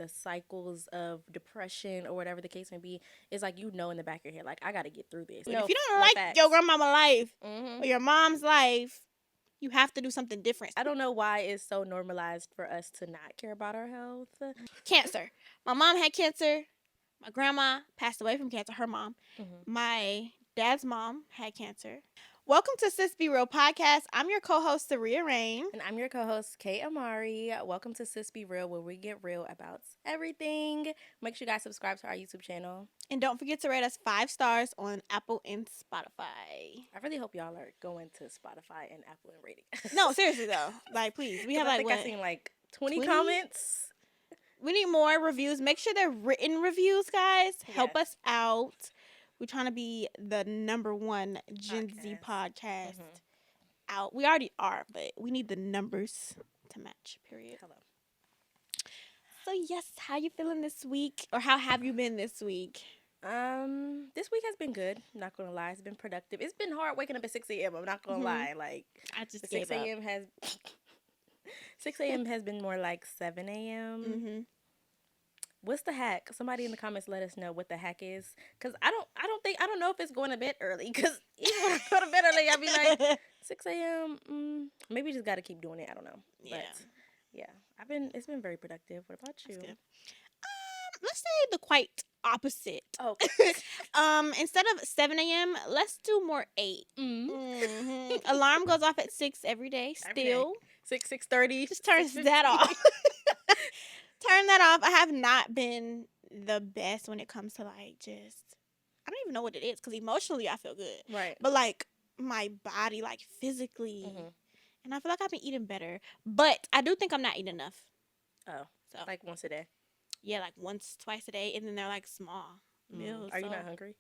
the cycles of depression or whatever the case may be, it's like, in the back of your head, like, I got to get through this. If you don't like your grandmama life Mm-hmm. or your mom's life, you have to do something different. I don't know why it's so normalized for us to not care about our health. Cancer. My mom had cancer. My grandma passed away from cancer, her mom. Mm-hmm. My dad's mom had cancer. Welcome to Sis Be Real podcast. I'm your co-host, Saria Rain. And I'm your co-host, Kay Amari. Welcome to Sis Be Real, where we get real about everything. Make sure you guys subscribe to our YouTube channel. And don't forget to rate us 5 stars on Apple and Spotify. I really hope y'all are going to Spotify and Apple and rating. No, seriously though. Like, please. We have I seen like 20 comments. We need more reviews. Make sure they're written reviews, guys. Help us out. We're trying to be the #1 Gen Z podcast out. We already are, but we need the numbers to match, period. Hello. So, yes, how you feeling this week? Or how have you been this week? This week has been good. I'm not gonna lie, it's been productive. It's been hard waking up at 6 a.m. I'm not gonna lie. Like, I just 6 a.m. has 6 a.m. has been more like 7 a.m. Mm-hmm. What's the hack? Somebody in the comments let us know what the hack is. Cause I don't know if it's going to bed early. Cause even when I go to bed early, I'll be like 6 a.m. Maybe you just got to keep doing it. I don't know. Yeah. But yeah, it's been very productive. What about you? Let's say the quite opposite. Oh. Instead of 7 a.m., let's do more 8. Mm-hmm. Alarm goes off at 6 every day. Still. 6:30. Just turns that off. Turn that off. I have not been the best when it comes to like just, I don't even know what it is because emotionally I feel good. Right. But like my body, like physically, and I feel like I've been eating better. But I do think I'm not eating enough. Oh. So like once a day? Yeah, like once, twice a day. And then they're like small meals. Are you not hungry?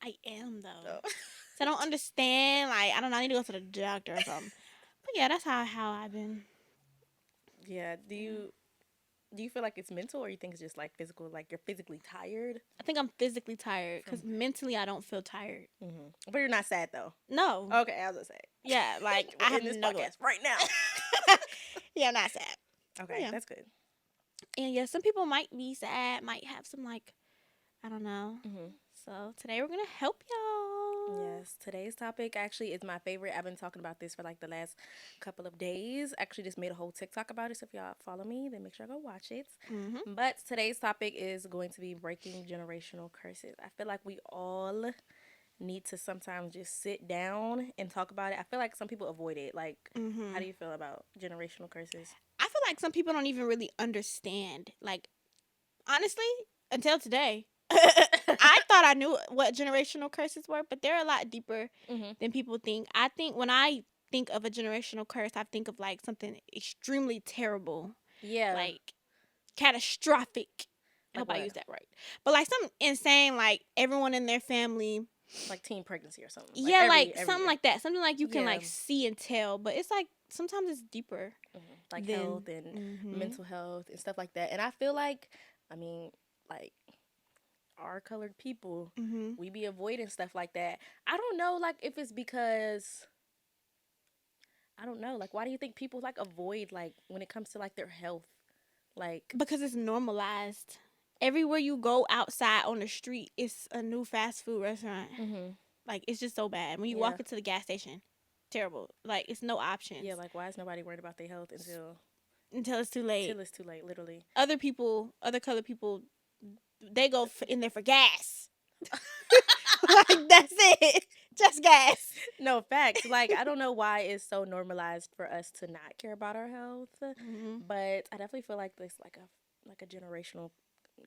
I am though. Oh. So I don't understand. Like, I don't know. I need to go to the doctor or something. But yeah, that's how I've been. Yeah. Do you feel like it's mental or you think it's just like physical? Like you're physically tired? I think I'm physically tired because mentally I don't feel tired. Mm-hmm. But you're not sad though? No. Okay, I was going to say. Yeah, like I have in this no podcast right now. Yeah, I'm not sad. Okay, yeah. That's good. And yeah, some people might be sad, might have some like, I don't know. Mm-hmm. So today we're going to help y'all. Yes, today's topic actually is my favorite. I've been talking about this for like the last couple of days. Actually just made a whole TikTok about it. So if y'all follow me, then make sure y'all go watch it. Mm-hmm. But today's topic is going to be breaking generational curses. I feel like we all need to sometimes just sit down and talk about it. I feel like some people avoid it. Like, how do you feel about generational curses? I feel like some people don't even really understand. Like, honestly, until today, I thought I knew what generational curses were, but they're a lot deeper than people think. I think when I think of a generational curse, I think of like something extremely terrible. Yeah. Like catastrophic. I hope I use that right. But like something insane, like everyone in their family. Like teen pregnancy or something. Like something year. Like that. Something like you can like see and tell. But it's like sometimes it's deeper. Like health and mental health and stuff like that. And I feel like, I mean, like our colored people, we be avoiding stuff like that. I don't know, like if it's because, I don't know, like why do you think people like avoid like when it comes to like their health? Like because it's normalized. Everywhere you go outside on the street, it's a new fast food restaurant. Like it's just so bad. When you walk into the gas station, terrible. Like it's no options. Yeah, like why is nobody worried about their health until it's too late? Until it's too late, literally. Other colored people, they go in there for gas. Like that's it, just gas. No, facts. Like I don't know why it's so normalized for us to not care about our health, but I definitely feel like there's like a generational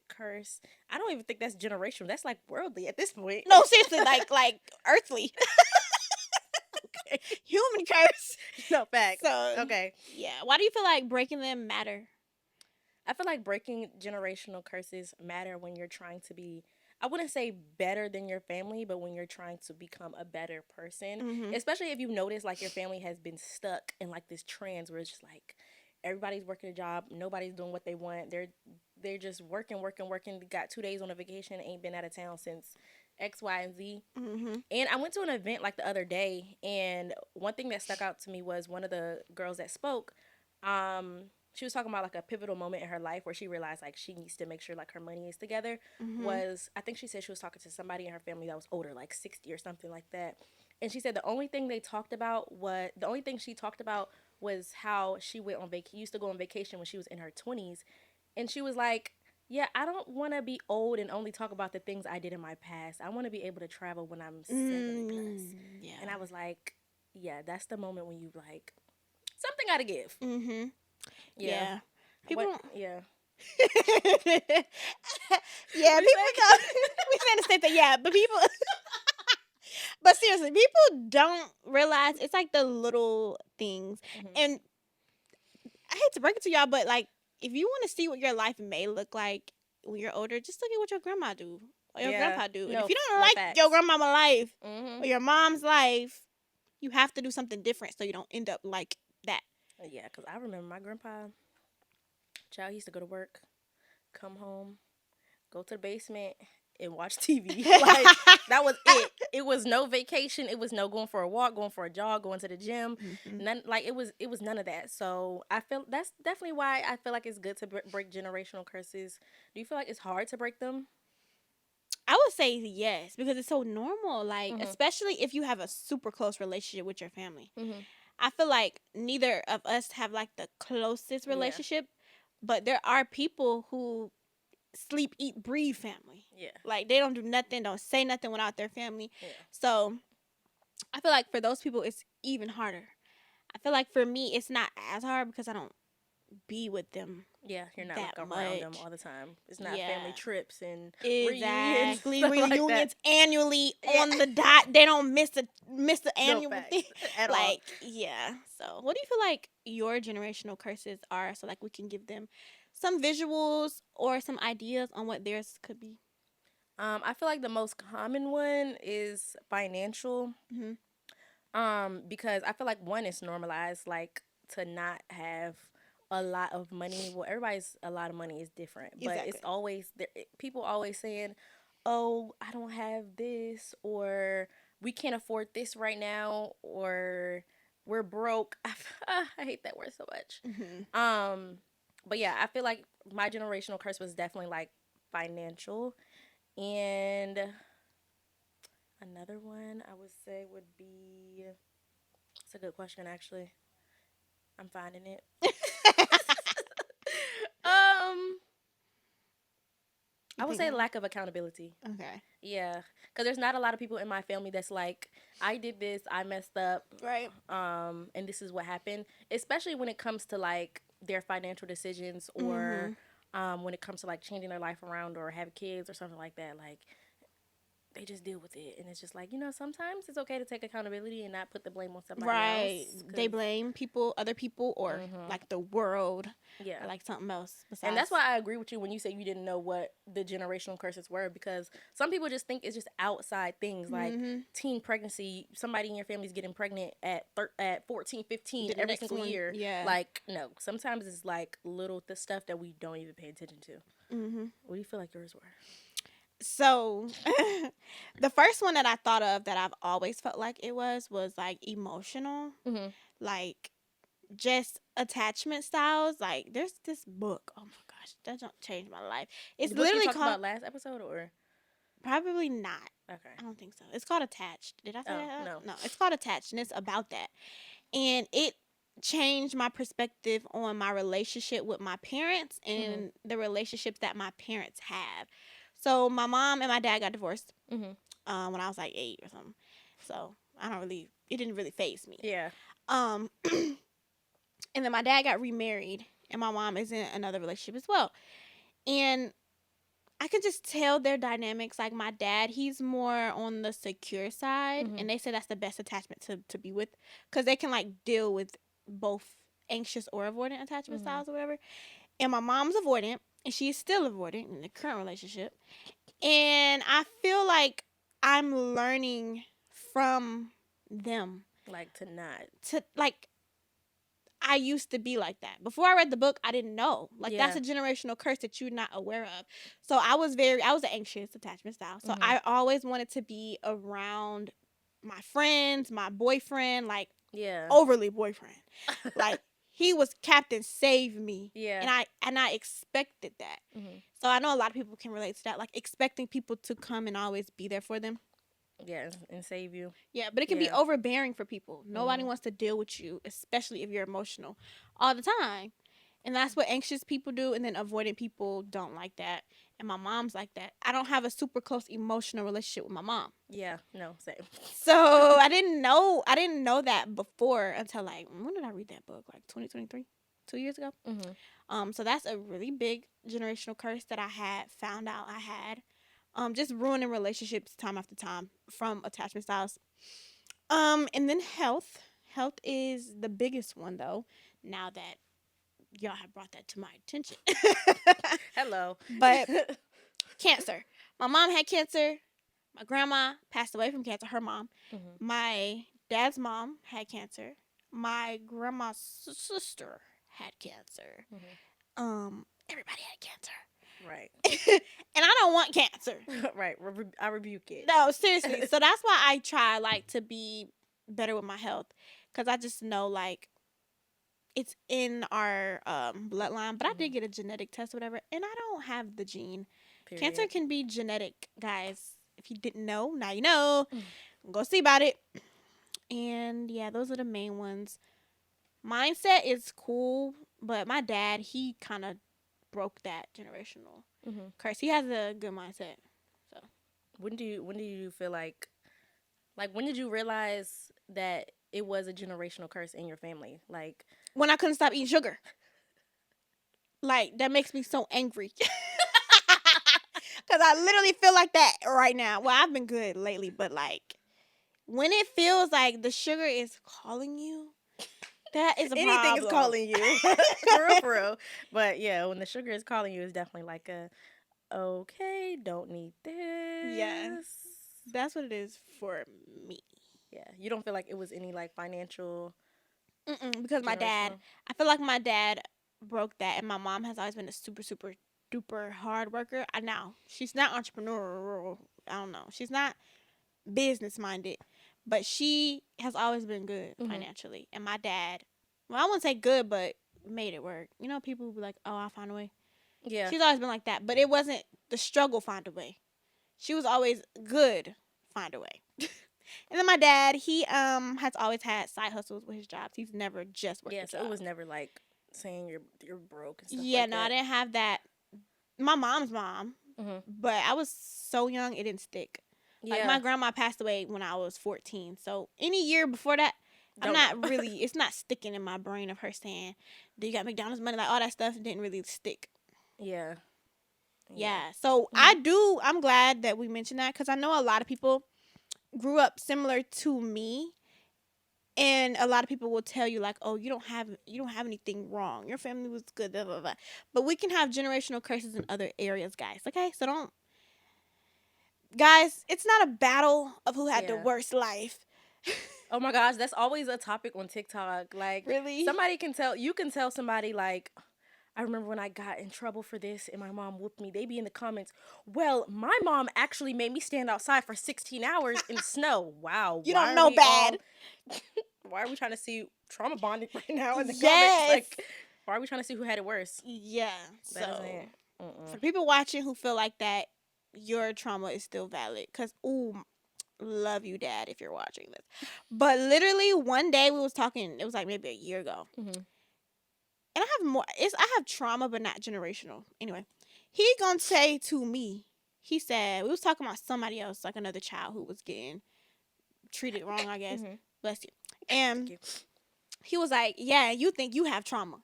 curse. I don't even think that's generational. That's like worldly at this point. No, seriously, like earthly. Okay. Human curse. No, facts. So okay. Yeah. Why do you feel like breaking them matter? I feel like breaking generational curses matter when you're trying to be, I wouldn't say better than your family, but when you're trying to become a better person, especially if you notice like your family has been stuck in like this trends where it's just like everybody's working a job, nobody's doing what they want. They're just working. Got 2 days on a vacation, ain't been out of town since X, Y, and Z. And I went to an event like the other day, and one thing that stuck out to me was one of the girls that spoke. she was talking about like a pivotal moment in her life where she realized like she needs to make sure like her money is together. Mm-hmm. Was, I think she said she was talking to somebody in her family that was older, like 60 or something like that. And she said the only thing she talked about was how she went on used to go on vacation when she was in her 20s. And she was like, yeah, I don't want to be old and only talk about the things I did in my past. I want to be able to travel when I'm 70 plus. Yeah. And I was like, yeah, that's the moment when you like, something got to give. Mm-hmm. Yeah. Yeah. People. Yeah. Yeah, people don't. We saying the same thing. Yeah, but people. But seriously, people don't realize it's like the little things. Mm-hmm. And I hate to break it to y'all, but like, if you want to see what your life may look like when you're older, just look at what your grandma do or your grandpa do. And if you don't like facts. your grandmama life Mm-hmm. or your mom's life, you have to do something different so you don't end up like that. Yeah, because I remember my grandpa, child, he used to go to work, come home, go to the basement, and watch TV. Like, that was it. It was no vacation. It was no going for a walk, going for a jog, going to the gym. Mm-hmm. None, like, it was none of that. So I feel that's definitely why I feel like it's good to break generational curses. Do you feel like it's hard to break them? I would say yes, because it's so normal. Like, Mm-hmm. especially if you have a super close relationship with your family. Mm-hmm. I feel like neither of us have like the closest relationship, but there are people who sleep, eat, breathe family. Yeah. Like, they don't do nothing, don't say nothing without their family. Yeah. So I feel like for those people, it's even harder. I feel like for me, it's not as hard because I don't be with them. Yeah, you're not that like around them much. all the time. It's not Yeah. family trips and Exactly. reunions, Reunions annually Yeah. on the dot. They don't miss the annual facts thing. at Like, all. yeah. So what do you feel like your generational curses are, so like we can give them some visuals or some ideas on what theirs could be? I feel like the most common one is financial. Mm-hmm. Because I feel like one is normalized, like to not have a lot of money. Well, everybody's a lot of money is different, but Exactly. it's always people always saying, "Oh, I don't have this," or "We can't afford this right now," or "We're broke." I hate that word so much. Mm-hmm. But yeah, I feel like my generational curse was definitely like financial, and another one I would say would be. It's a good question, actually. I'm finding it. I would say lack of accountability. Okay. Yeah, because there's not a lot of people in my family that's like, I did this, I messed up, Right. and this is what happened. Especially when it comes to like their financial decisions, or when it comes to like changing their life around or have kids or something like that. Like, they just deal with it, and it's just like, sometimes it's okay to take accountability and not put the blame on somebody else. They blame other people, or like the world, yeah, or like something else besides. And that's why I agree with you when you say you didn't know what the generational curses were, because some people just think it's just outside things, like teen pregnancy. Somebody in your family's getting pregnant at 14, 15 every single year. Yeah. Like, no, sometimes it's like little the stuff that we don't even pay attention to. What do you feel like yours were? So, the first one that I thought of that I've always felt like it was like emotional, like just attachment styles. Like, there's this book. Oh my gosh, that don't change my life. It's the book literally you talked called about last episode, or probably not. Okay, I don't think so. It's called Attached. Did I say that? No, it's called Attached, and it's about that. And it changed my perspective on my relationship with my parents and the relationships that my parents have. So my mom and my dad got divorced when I was like 8 or something. So it didn't really faze me. Yeah. And then my dad got remarried, and my mom is in another relationship as well. And I can just tell their dynamics. Like, my dad, he's more on the secure side, and they say that's the best attachment to be with, because they can like deal with both anxious or avoidant attachment styles or whatever. And my mom's avoidant, and she is still avoidant in the current relationship. And I feel like I'm learning from them. Like, I used to be like that. Before I read the book, I didn't know. Like, that's a generational curse that you're not aware of. So I was an anxious attachment style. So I always wanted to be around my friends, my boyfriend, like, overly boyfriend. Like, he was Captain Save Me. Yeah. And I expected that. Mm-hmm. So I know a lot of people can relate to that, like expecting people to come and always be there for them. Yeah, and save you. Yeah, but it can be Yeah. overbearing for people. Nobody Mm-hmm. wants to deal with you, especially if you're emotional all the time. And that's what anxious people do, and then avoidant people don't like that. And my mom's like that. I don't have a super close emotional relationship with my mom. Yeah, no, same. So I didn't know that before until like when did I read that book? Like 2023, 2 years ago. Mm-hmm. So that's a really big generational curse that I had found out I had. Just ruining relationships time after time from attachment styles. And then health. Health is the biggest one though. Now that y'all have brought that to my attention. Hello. But cancer. My mom had cancer. My grandma passed away from cancer. Her mom. Mm-hmm. My dad's mom had cancer. My grandma's sister had cancer. Everybody had cancer. Right. And I don't want cancer. Right. I rebuke it. No, seriously. So that's why I try like to be better with my health, because I just know like it's in our bloodline. But I did get a genetic test, or whatever, and I don't have the gene. Period. Cancer can be genetic, guys. If you didn't know, now you know. Go see about it. And yeah, those are the main ones. Mindset is cool, but my dad, he kind of broke that generational curse. He has a good mindset. So when do you feel like when did you realize that it was a generational curse in your family? Like when I couldn't stop eating sugar. Like that makes me so angry. Cause I literally feel like that right now. Well, I've been good lately, but like when it feels like the sugar is calling you, that is a problem. Anything is calling you. For real, for real. But yeah, when the sugar is calling you, it's definitely like a okay, don't need this. Yeah. That's what it is for me. Yeah. You don't feel like it was any like financial because my dad, I feel like my dad broke that, and my mom has always been a super, super duper hard worker. I know she's not entrepreneurial. I don't know. She's not business minded, but she has always been good financially. And my dad, well, I wouldn't say good, but made it work. You know, people will be like, "Oh, I'll find a way." Yeah. She's always been like that, but it wasn't the struggle find a way. She was always good find a way. And then my dad, he has always had side hustles with his jobs. He's never just worked. Yeah, so it was never like saying you're broke and stuff yeah, like no, that. I didn't have that. My mom's mom, but I was so young, it didn't stick. Yeah. Like my grandma passed away when I was 14. So any year before that, I'm not really, it's not sticking in my brain of her saying, "Do you got McDonald's money?" Like all that stuff didn't really stick. Yeah. Yeah. So I'm glad that we mentioned that, because I know a lot of people grew up similar to me, and a lot of people will tell you like, "Oh, you don't have anything wrong. Your family was good." Blah, blah, blah. But we can have generational curses in other areas, guys. Okay, so don't, guys. It's not a battle of who had the worst life. Oh my gosh, that's always a topic on TikTok. Like, really, you can tell somebody like, I remember when I got in trouble for this and my mom whooped me. They be in the comments, "Well, my mom actually made me stand outside for 16 hours in the snow." Wow. You don't know bad. Why are we trying to see trauma bonding right now in the comments? Like, why are we trying to see who had it worse? Yeah. So, for people watching who feel like that, your trauma is still valid. Because, love you, Dad, if you're watching this. But literally, one day we was talking, it was like maybe a year ago. And I have trauma, but not generational. Anyway, he gonna say to me, he said, we was talking about somebody else, like another child who was getting treated wrong, I guess. Bless you. And he was like, "Yeah, you think you have trauma."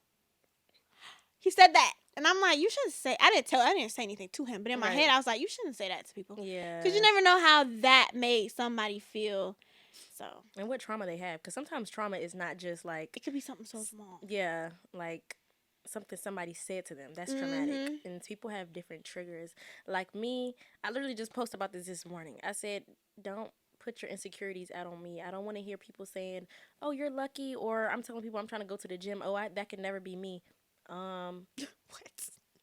He said that. And I'm like, you shouldn't say, I didn't say anything to him, but in my head, I was like, you shouldn't say that to people. Yeah. Because you never know how that made somebody feel. So. And what trauma they have. Because sometimes trauma is not just like. It could be something so small. Yeah. Like something somebody said to them. That's traumatic. And people have different triggers. Like me, I literally just posted about this morning. I said, don't put your insecurities out on me. I don't want to hear people saying, "Oh, you're lucky," or I'm telling people I'm trying to go to the gym. "Oh, that can never be me." What?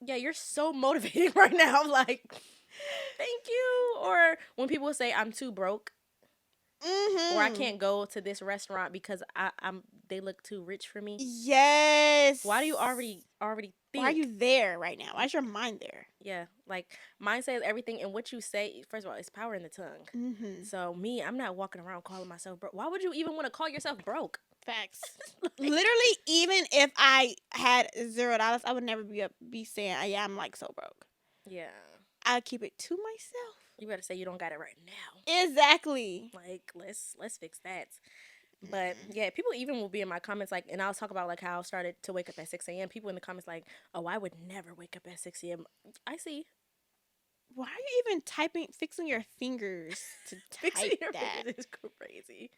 Yeah, you're so motivating right now. Like, thank you. Or when people say I'm too broke, Or I can't go to this restaurant because I'm they look too rich for me. Yes. Why do you already think? Why are you there right now? Why is your mind there? Yeah, like mindset is everything, and what you say. First of all, it's power in the tongue. Mm-hmm. So me, I'm not walking around calling myself broke. Why would you even want to call yourself broke? Facts. Literally, even if I had $0, I would never be saying, "Yeah, I'm like so broke." Yeah, I'd keep it to myself. you better say you don't got it right now. Exactly. Like let's fix that. But yeah, people even will be in my comments like, and I'll talk about like how I started to wake up at 6 a.m. People in the comments like, oh, I would never wake up at 6 a.m. I see. Why are you even fixing your fingers to type that? Fingers is crazy.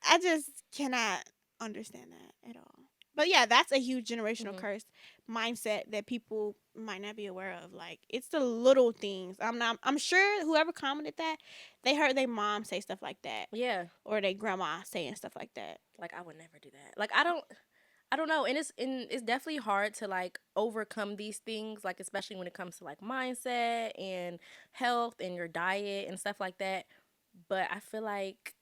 I just cannot understand that at all. But yeah, that's a huge generational curse mindset that people might not be aware of. Like, it's the little things. I'm sure whoever commented that, they heard their mom say stuff like that. Yeah. Or their grandma saying stuff like that. Like, I would never do that. Like, I don't know, and it's definitely hard to like overcome these things, like especially when it comes to like mindset and health and your diet and stuff like that. But I feel like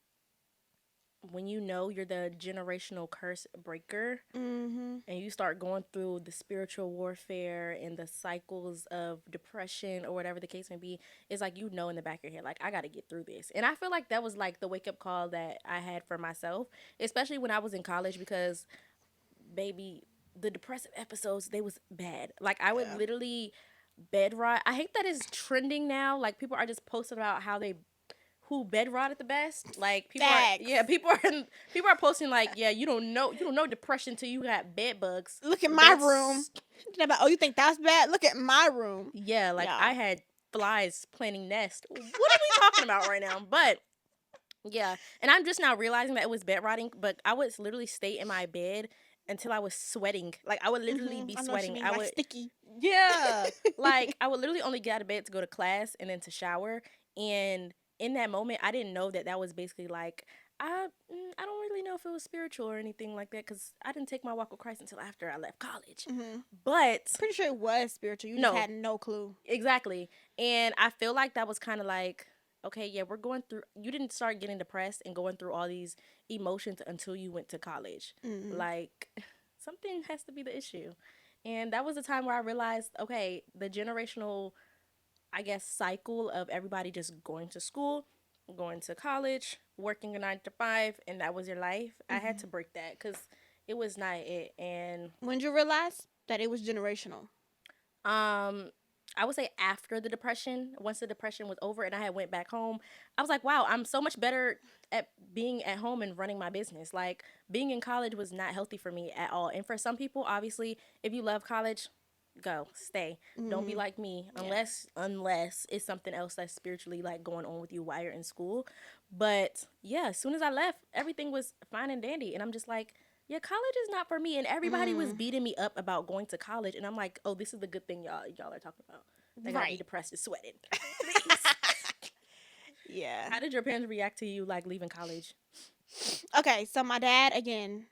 when you know you're the generational curse breaker, and you start going through the spiritual warfare and the cycles of depression or whatever the case may be, it's like, you know, in the back of your head, like, I got to get through this. And I feel like that was like the wake up call that I had for myself, especially when I was in college, because baby, the depressive episodes, they was bad. Like, I would literally bed rot. I hate that it's trending now. Like, people are just posting about who bed rotted the best. Like, people are posting like, yeah, you don't know depression till you got bed bugs. Look at my room. Oh, you think that's bad? Look at my room. Yeah, like I had flies planning nest. What are we talking about right now? But yeah, and I'm just now realizing that it was bed rotting. But I would literally stay in my bed until I was sweating. Like, I would literally be sweating. I would sticky. Yeah, like I would literally only get out of bed to go to class and then to shower. And in that moment, I didn't know that was basically like, I don't really know if it was spiritual or anything like that, because I didn't take my walk with Christ until after I left college. But pretty sure it was spiritual. You just had no clue. Exactly. And I feel like that was kind of like, okay, yeah, we're going through, you didn't start getting depressed and going through all these emotions until you went to college. Like, something has to be the issue. And that was the time where I realized, okay, the generational, I guess, cycle of everybody just going to school, going to college, working a 9 to 5, and that was your life. I had to break that because it was not it. And when did you realize that it was generational? I would say after the depression. Once the depression was over and I had went back home, I was like, wow, I'm so much better at being at home and running my business. Like, being in college was not healthy for me at all. And for some people, obviously, if you love college, go, stay. Don't be like me, unless it's something else that's spiritually like going on with you while you're in school. But yeah, as soon as I left, everything was fine and dandy. And I'm just like, yeah, college is not for me. And everybody was beating me up about going to college. And I'm like, oh, this is the good thing y'all are talking about. They got me depressed and sweating. Yeah. How did your parents react to you like leaving college? Okay, so my dad, again,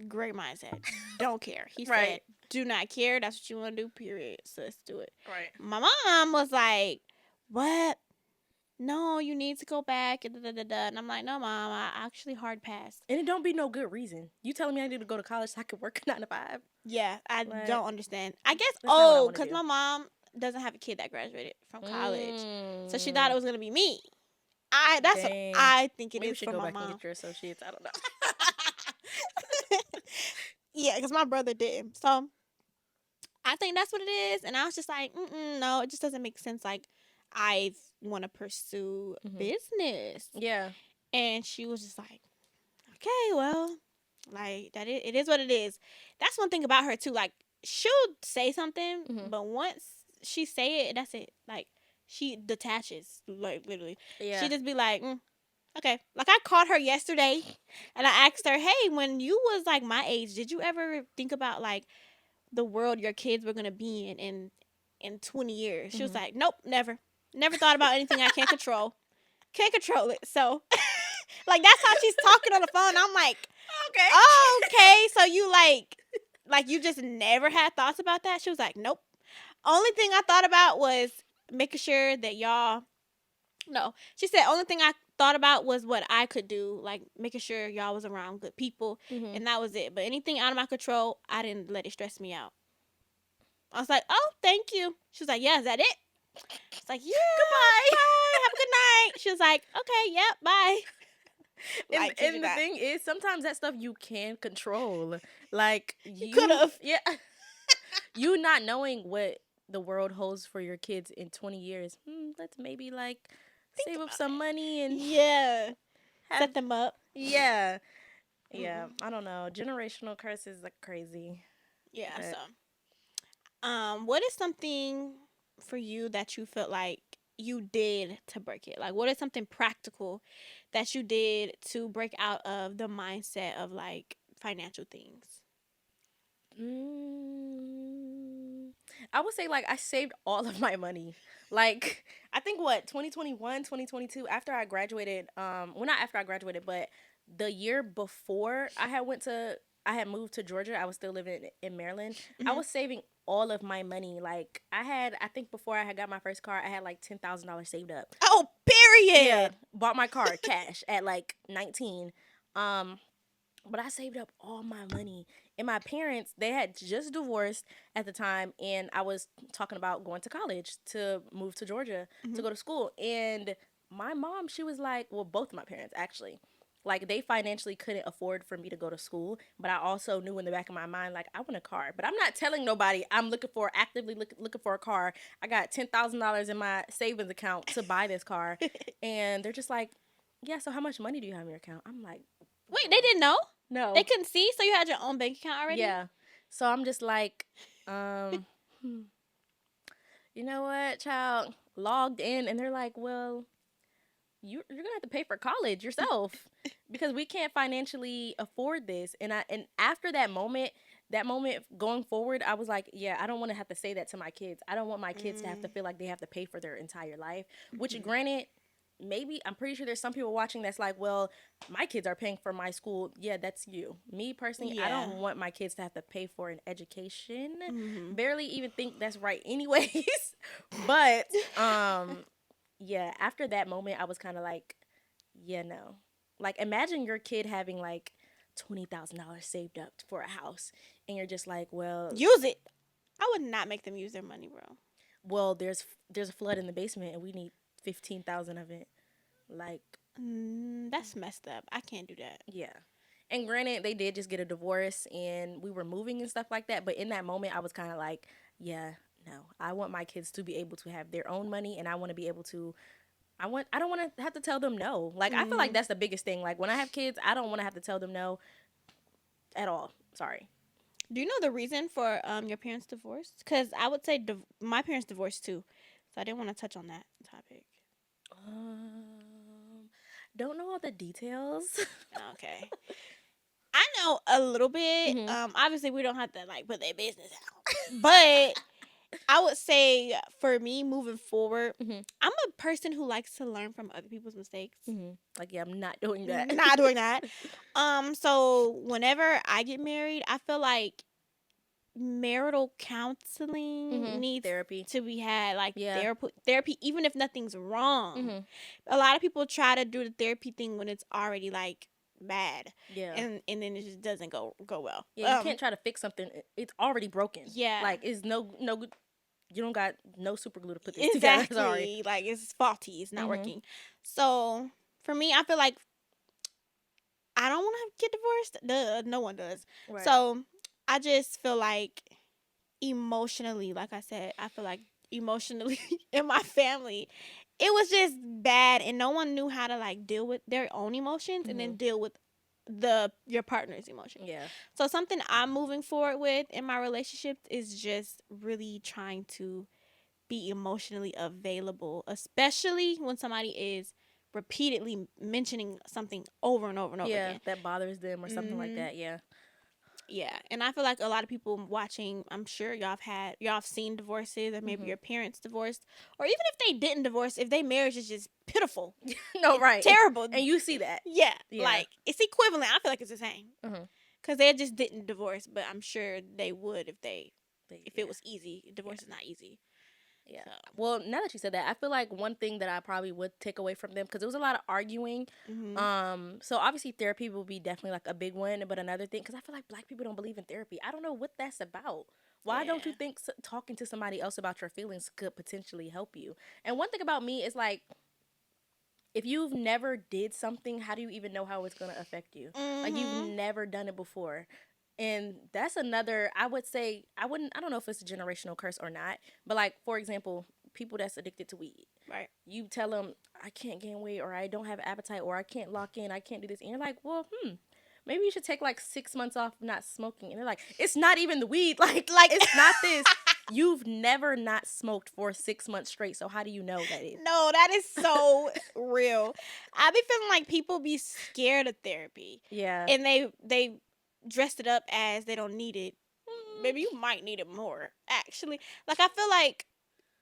great mindset. Don't care. He said, do not care. That's what you want to do, period. So let's do it. Right. My mom was like, what? No, you need to go back. And I'm like, no, Mom, I actually hard passed. And it don't be no good reason. You telling me I need to go to college so I could work 9 to 5? Yeah, I don't understand. I guess, because my mom doesn't have a kid that graduated from college. So she thought it was going to be me. That's what I think it is for my mom. Maybe we should go back and get your associates. I don't know. Yeah, because my brother didn't. So I think that's what it is. And I was just like, no, it just doesn't make sense. Like, I want to pursue business. Yeah. And she was just like, okay, well, like, it is what it is. That's one thing about her, too. Like, she'll say something, but once she say it, that's it. Like, she detaches, like, literally. Yeah. She just be like, okay. Like, I called her yesterday, and I asked her, hey, when you was, like, my age, did you ever think about, like, the world your kids were going to be in 20 years? She was like, nope, never. Never thought about anything I can't control. Can't control it. So, like, that's how she's talking on the phone. I'm like, okay. Oh, okay. So you, like, you just never had thoughts about that? She was like, nope. Only thing I thought about was making sure that y'all... No. She said, only thing I thought about was what I could do, like making sure y'all was around good people, and that was it. But anything out of my control, I didn't let it stress me out. I was like, oh, thank you. She was like, yeah, is that it? I was like, yeah, Goodbye. bye, have a good night. She was like, okay, yep, bye. Like, And the thing is, sometimes that stuff you can control. Like, you could have. Yeah. You not knowing what the world holds for your kids in 20 years. Let's maybe, like, save up some money and... Yeah. Set them up. Yeah. Yeah. I don't know. Generational curses are crazy. Yeah, but... so... what is something for you that you felt like you did to break it? Like, what is something practical that you did to break out of the mindset of, like, financial things? I would say, like, I saved all of my money. Like, I think, 2021, 2022, after I graduated, well, not after I graduated, but the year before I had moved to Georgia. I was still living in Maryland. I was saving all of my money. Like, I think before I had got my first car, I had like $10,000 saved up. Oh, period. Yeah, bought my car cash at like 19. But I saved up all my money. And my parents, they had just divorced at the time, and I was talking about going to college to move to Georgia to go to school. And my mom, she was like, well, both of my parents actually, like, they financially couldn't afford for me to go to school, but I also knew in the back of my mind, like, I want a car. But I'm not telling nobody I'm actively looking for a car. I got $10,000 in my savings account to buy this car. And they're just like, yeah, so how much money do you have in your account? I'm like, wait, they didn't know? No. They couldn't see? So you had your own bank account already? Yeah. So I'm just like, you know what, child? Logged in, and they're like, well, you're gonna have to pay for college yourself because we can't financially afford this. And after that moment going forward, I was like, yeah, I don't want to have to say that to my kids. I don't want my kids to have to feel like they have to pay for their entire life. Which, granted, maybe I'm pretty sure there's some people watching that's like, well, my kids are paying for my school. Yeah, that's you. Me personally, I don't want my kids to have to pay for an education. Barely even think that's right anyways. But yeah, after that moment, I was kind of like, yeah, no. Like, imagine your kid having like $20,000 saved up for a house, and you're just like, well, use it. I would not make them use their money, bro. Well, there's a flood in the basement, and we need 15,000 of it. Like, that's messed up. I can't do that. Yeah. And granted, they did just get a divorce, and we were moving and stuff like that. But in that moment, I was kind of like, yeah, no. I want my kids to be able to have their own money, and I want to be able to. I don't want to have to tell them no. Like, I feel like that's the biggest thing. Like, when I have kids, I don't want to have to tell them no at all. Sorry. Do you know the reason for your parents' divorce? Because I would say my parents divorced too, so I didn't want to touch on that topic. Don't know all the details. Okay. I know a little bit. Obviously, we don't have to like put their business out, but I would say for me moving forward, I'm a person who likes to learn from other people's mistakes. Like, yeah, I'm not doing that. Not doing that. So whenever I get married, I feel like marital counseling needs therapy to be had. Like, therapy, even if nothing's wrong. A lot of people try to do the therapy thing when it's already like bad. Yeah. And then it just doesn't go well. Yeah, you can't try to fix something. It's already broken. Yeah. Like, it's no good. You don't got no super glue to put this together. Sorry. Like, it's faulty. It's not working. So for me, I feel like I don't want to get divorced. Duh, no one does. Right. So I just feel like emotionally, like I said, I feel like emotionally in my family, it was just bad, and no one knew how to like deal with their own emotions and then deal with your partner's emotions. Yeah. So something I'm moving forward with in my relationships is just really trying to be emotionally available, especially when somebody is repeatedly mentioning something over and over and over again. That bothers them or something like that. Yeah, and I feel like a lot of people watching, I'm sure y'all have seen divorces, or maybe your parents divorced, or even if they didn't divorce, if their marriage is just pitiful. No, right. Terrible. And you see that. Yeah, like, it's equivalent. I feel like it's the same. Because they just didn't divorce, but I'm sure they would if it was easy. Divorce is not easy. Yeah. So. Well, now that you said that, I feel like one thing that I probably would take away from them, because there was a lot of arguing. So obviously therapy will be definitely like a big one, but another thing, because I feel like Black people don't believe in therapy. I don't know what that's about. Why don't you think talking to somebody else about your feelings could potentially help you? And one thing about me is like, if you've never did something, how do you even know how it's going to affect you? Like, you've never done it before. And that's another, I would say, I don't know if it's a generational curse or not, but like, for example, people that's addicted to weed. Right. You tell them, I can't gain weight, or I don't have appetite, or I can't lock in, I can't do this. And you're like, well, maybe you should take like 6 months off not smoking. And they're like, it's not even the weed. Like it's not this. You've never not smoked for 6 months straight, so how do you know that is? No, that is so real. I be feeling like people be scared of therapy. Yeah. And they dressed it up as they don't need it. Maybe you might need it more, actually. Like, I feel like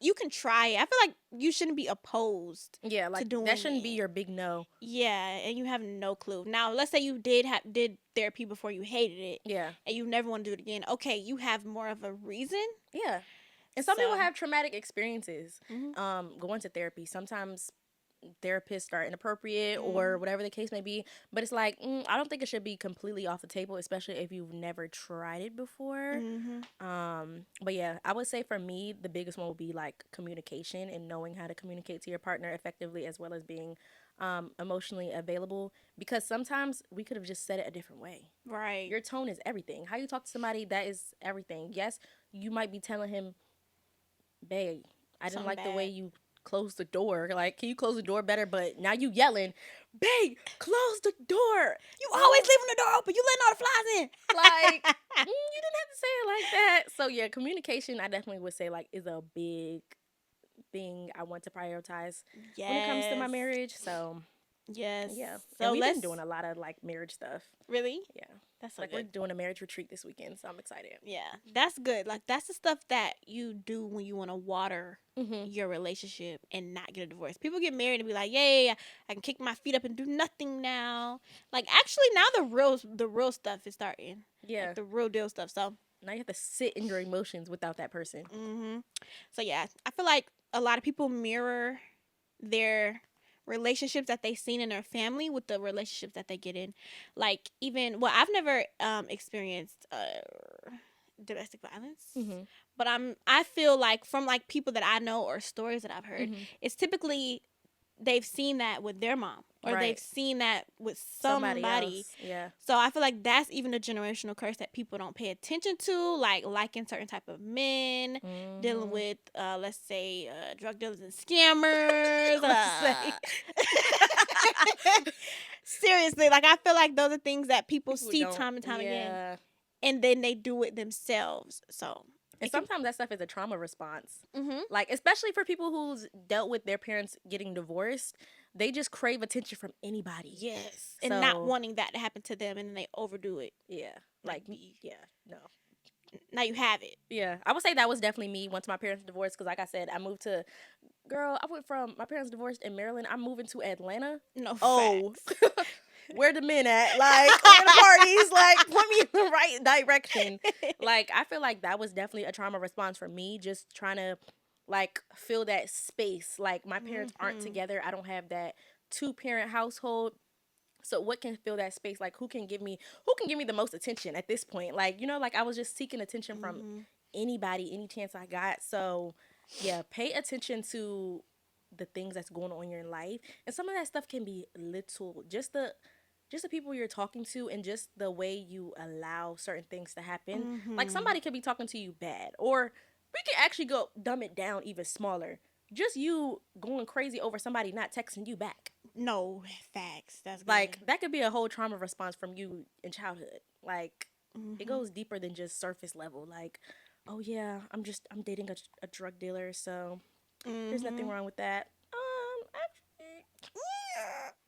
you can try it. I feel like you shouldn't be opposed. Yeah, like to doing that shouldn't it. be your big no. Yeah, and you have no clue. Now, let's say you did therapy before, you hated it. Yeah. And you never want to do it again. Okay, you have more of a reason. Yeah. And some people have traumatic experiences going to therapy. Sometimes therapists are inappropriate or whatever the case may be. But it's like, I don't think it should be completely off the table, especially if you've never tried it before. But yeah, I would say for me, the biggest one would be like communication and knowing how to communicate to your partner effectively, as well as being emotionally available. Because sometimes we could have just said it a different way. Right. Your tone is everything. How you talk to somebody, that is everything. Yes, you might be telling him, babe, I didn't like the way you closed the door. Like, can you close the door better? But now you yelling, babe, close the door. You always leaving the door open. You letting all the flies in. Like, you didn't have to say it like that. So yeah, communication, I definitely would say, like, is a big thing I want to prioritize when it comes to my marriage. So yes, yeah. So and we've been doing a lot of like marriage stuff. Really? Yeah. That's so like good. We're doing a marriage retreat this weekend, so I'm excited. Yeah, that's good. Like, that's the stuff that you do when you want to water your relationship and not get a divorce. People get married and be like, "Yay, I can kick my feet up and do nothing now." Like, actually, now the real stuff is starting. Yeah, like, the real deal stuff. So now you have to sit in your emotions without that person. So yeah, I feel like a lot of people mirror their relationships that they've seen in their family with the relationships that they get in. Like, even, well, I've never experienced domestic violence, but I feel like from like people that I know or stories that I've heard, it's typically they've seen that with their mom, or they've seen that with somebody else. Yeah. So I feel like that's even a generational curse that people don't pay attention to, like liking certain type of men, dealing with let's say drug dealers and scammers. Seriously, like, I feel like those are things that people see time and time again, and then they do it themselves. So, and sometimes that stuff is a trauma response. Like, especially for people who's dealt with their parents getting divorced, they just crave attention from anybody. Yes. So, and not wanting that to happen to them, and then they overdo it. Yeah. Like yeah, no. Now you have it. Yeah. I would say that was definitely me once my parents divorced, because like I said, I went from my parents divorced in Maryland. I'm moving to Atlanta. No. Where the men at? Like, where the parties? Like, put me in the right direction. Like, I feel like that was definitely a trauma response for me, just trying to, like, fill that space. Like, my parents aren't together. I don't have that 2-parent household. So what can fill that space? Like, who can give me the most attention at this point? Like, like, I was just seeking attention from anybody, any chance I got. So, yeah, pay attention to the things that's going on in your life. And some of that stuff can be little, just the people you're talking to, and just the way you allow certain things to happen. Like, somebody could be talking to you bad, or we can actually go dumb it down even smaller. Just you going crazy over somebody not texting you back. No, facts. That's good. Like, that could be a whole trauma response from you in childhood. Like, it goes deeper than just surface level. Like, oh yeah, I'm dating a drug dealer, so there's nothing wrong with that. Actually,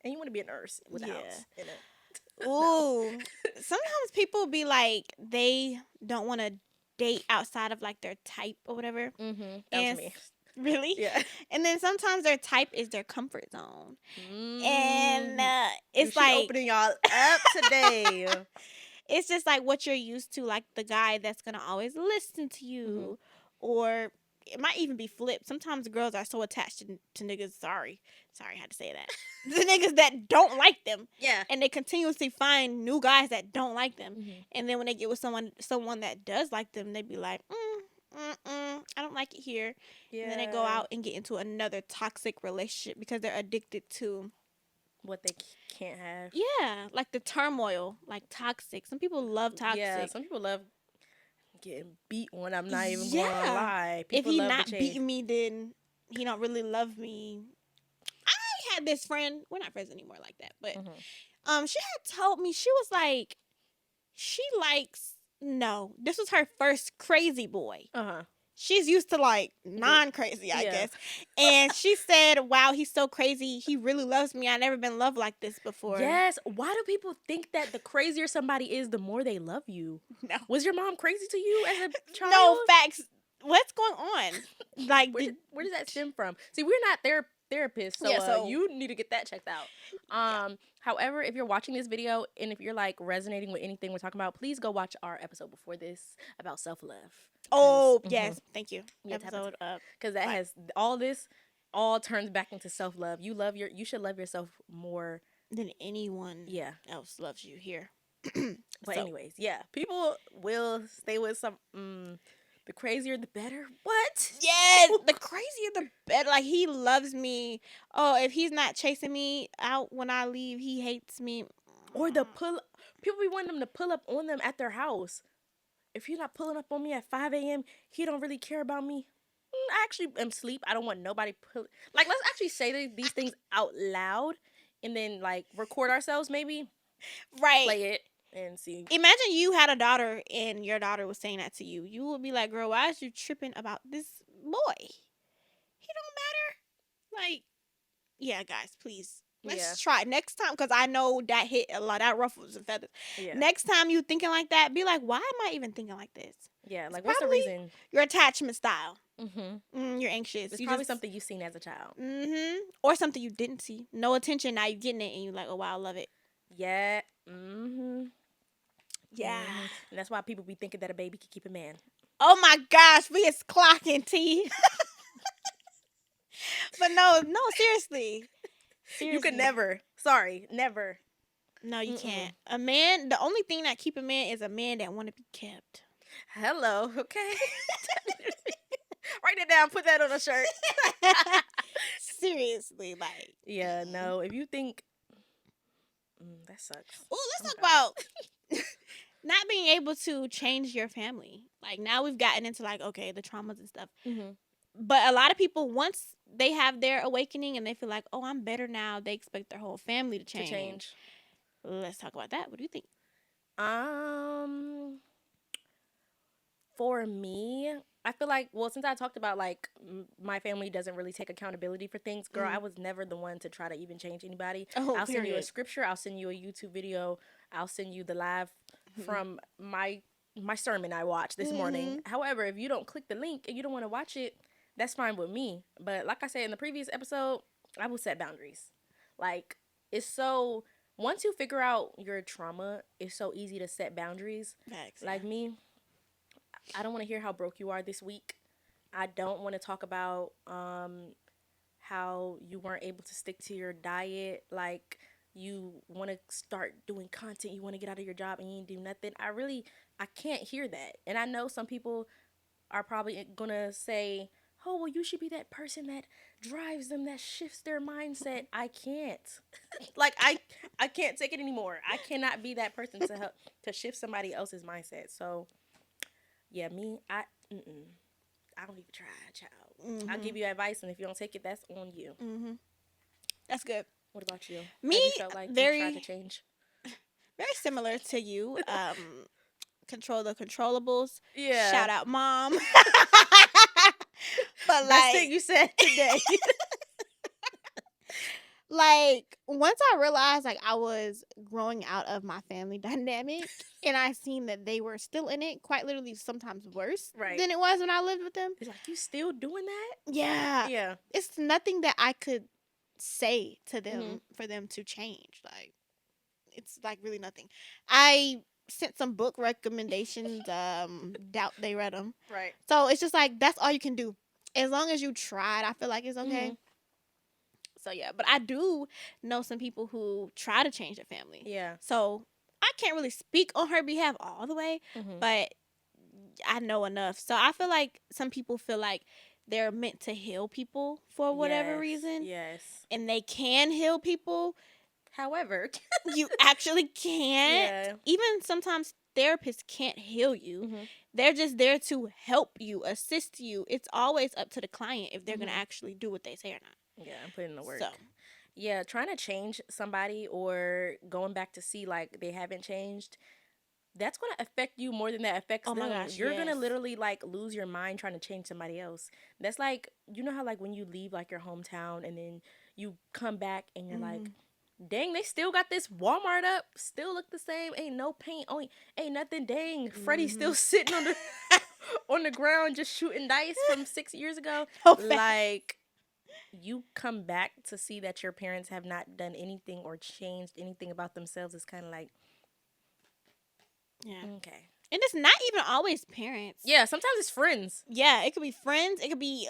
and you want to be a nurse with a house in it. Ooh. Sometimes people be like, they don't want to date outside of like their type or whatever. That was me. Really? Yeah. And then sometimes their type is their comfort zone. And it's like opening y'all up today. It's just like what you're used to, like the guy that's gonna always listen to you, or it might even be flipped. Sometimes girls are so attached to niggas. Sorry, I had to say that. The niggas that don't like them. Yeah. And they continuously find new guys that don't like them. And then when they get with someone that does like them, they be like, I don't like it here. Yeah. And then they go out and get into another toxic relationship because they're addicted to what they can't have. Yeah, like the turmoil, like toxic. Some people love toxic. Yeah, some people love getting beat when I'm not even going to lie. People if he love not beating me, then he don't really love me. I had this friend. We're not friends anymore like that, but she had told me, she was like, she likes, no, this was her first crazy boy. She's used to like non-crazy, I guess. And she said, wow, he's so crazy. He really loves me. I've never been loved like this before. Yes. Why do people think that the crazier somebody is, the more they love you? No. Was your mom crazy to you as a child? No, facts. What's going on? Like, where does that stem from? See, we're not therapists, so you need to get that checked out. However, if you're watching this video and if you're like resonating with anything we're talking about, please go watch our episode before this about self-love. Oh, yes. Thank you. Episode up. Because that has all this all turns back into self-love. You should love yourself more than anyone else loves you here. But anyways, people will stay with some the crazier the better. What? Yes, the crazier the better. Like, he loves me. Oh, if he's not chasing me out when I leave, he hates me. Or people be wanting them to pull up on them at their house. If you're not pulling up on me at 5 a.m., he don't really care about me. I actually am asleep. I don't want nobody like, let's actually say these things out loud and then like record ourselves maybe. Right. Play it and see. Imagine you had a daughter and your daughter was saying that to you. You would be like, girl, why is you tripping about this boy? He don't matter. Like, yeah, guys, please. Let's try next time, because I know that hit a lot. That ruffles and feathers. Yeah. Next time you thinking like that, be like, why am I even thinking like this? Yeah, like, what's the reason? Your attachment style. You're anxious. It's probably something you've seen as a child. Or something you didn't see. No attention, now you're getting it, and you're like, oh, wow, I love it. Yeah. Yeah. And that's why people be thinking that a baby can keep a man. Oh, my gosh, we is clocking, T. But no, seriously. You could never. Sorry, never. No, you can't. A man, the only thing that keep a man is a man that want to be kept. Hello, okay? Write it down, put that on a shirt. Seriously, like. Yeah, no, if you think, that sucks. Oh, let's talk about not being able to change your family. Like, now we've gotten into like, okay, the traumas and stuff. But a lot of people, once they have their awakening and they feel like, oh, I'm better now, they expect their whole family to change. Let's talk about that. What do you think? For me, I feel like, well, since I talked about like my family doesn't really take accountability for things, girl, I was never the one to try to even change anybody. I'll send you a scripture. I'll send you a YouTube video. I'll send you the live from my sermon I watched this morning. However, if you don't click the link and you don't want to watch it, that's fine with me. But like I said in the previous episode, I will set boundaries. Like, once you figure out your trauma, it's so easy to set boundaries. Thanks, like me, I don't want to hear how broke you are this week. I don't want to talk about how you weren't able to stick to your diet. Like, you want to start doing content, you want to get out of your job and you didn't do nothing. I can't hear that. And I know some people are probably going to say, oh, well, you should be that person that drives them, that shifts their mindset. I can't. Like, I can't take it anymore. I cannot be that person to help to shift somebody else's mindset. So, yeah, me, I don't even try, child. I'll give you advice, and if you don't take it, that's on you. That's good. What about you? Me, have you felt like you tried to change? Very similar to you. Control the controllables. Yeah. Shout out, mom. But that's it you said today. Like, once I realized like I was growing out of my family dynamic, and I seen that they were still in it, quite literally sometimes worse than it was when I lived with them. It's like, you still doing that? Yeah. Yeah. It's nothing that I could say to them for them to change. Like, it's like really nothing. I sent some book recommendations. Doubt they read them. Right. So it's just like, that's all you can do. as long as you tried, I feel like it's okay. So yeah, but I do know some people who try to change their family. Yeah. So I can't really speak on her behalf all the way, but I know enough. So I feel like some people feel like they're meant to heal people for whatever reason. Yes. And they can heal people. However, you actually can't. Yeah. Even sometimes therapists can't heal you. They're just there to help you, assist you. It's always up to the client if they're going to actually do what they say or not. Yeah, I'm putting in the work. So. Yeah, trying to change somebody or going back to see like they haven't changed, that's going to affect you more than that affects them. My gosh, you're going to literally like lose your mind trying to change somebody else. That's like, you know how like when you leave like your hometown and then you come back and you're like, dang, they still got this Walmart up, still look the same, ain't no paint, ain't nothing. Dang, Freddie's still sitting on the on the ground just shooting dice from 6 years ago. Like, you come back to see that your parents have not done anything or changed anything about themselves. Is kind of like, yeah, okay. And it's not even always parents. Yeah, sometimes it's friends. Yeah, it could be friends. It could be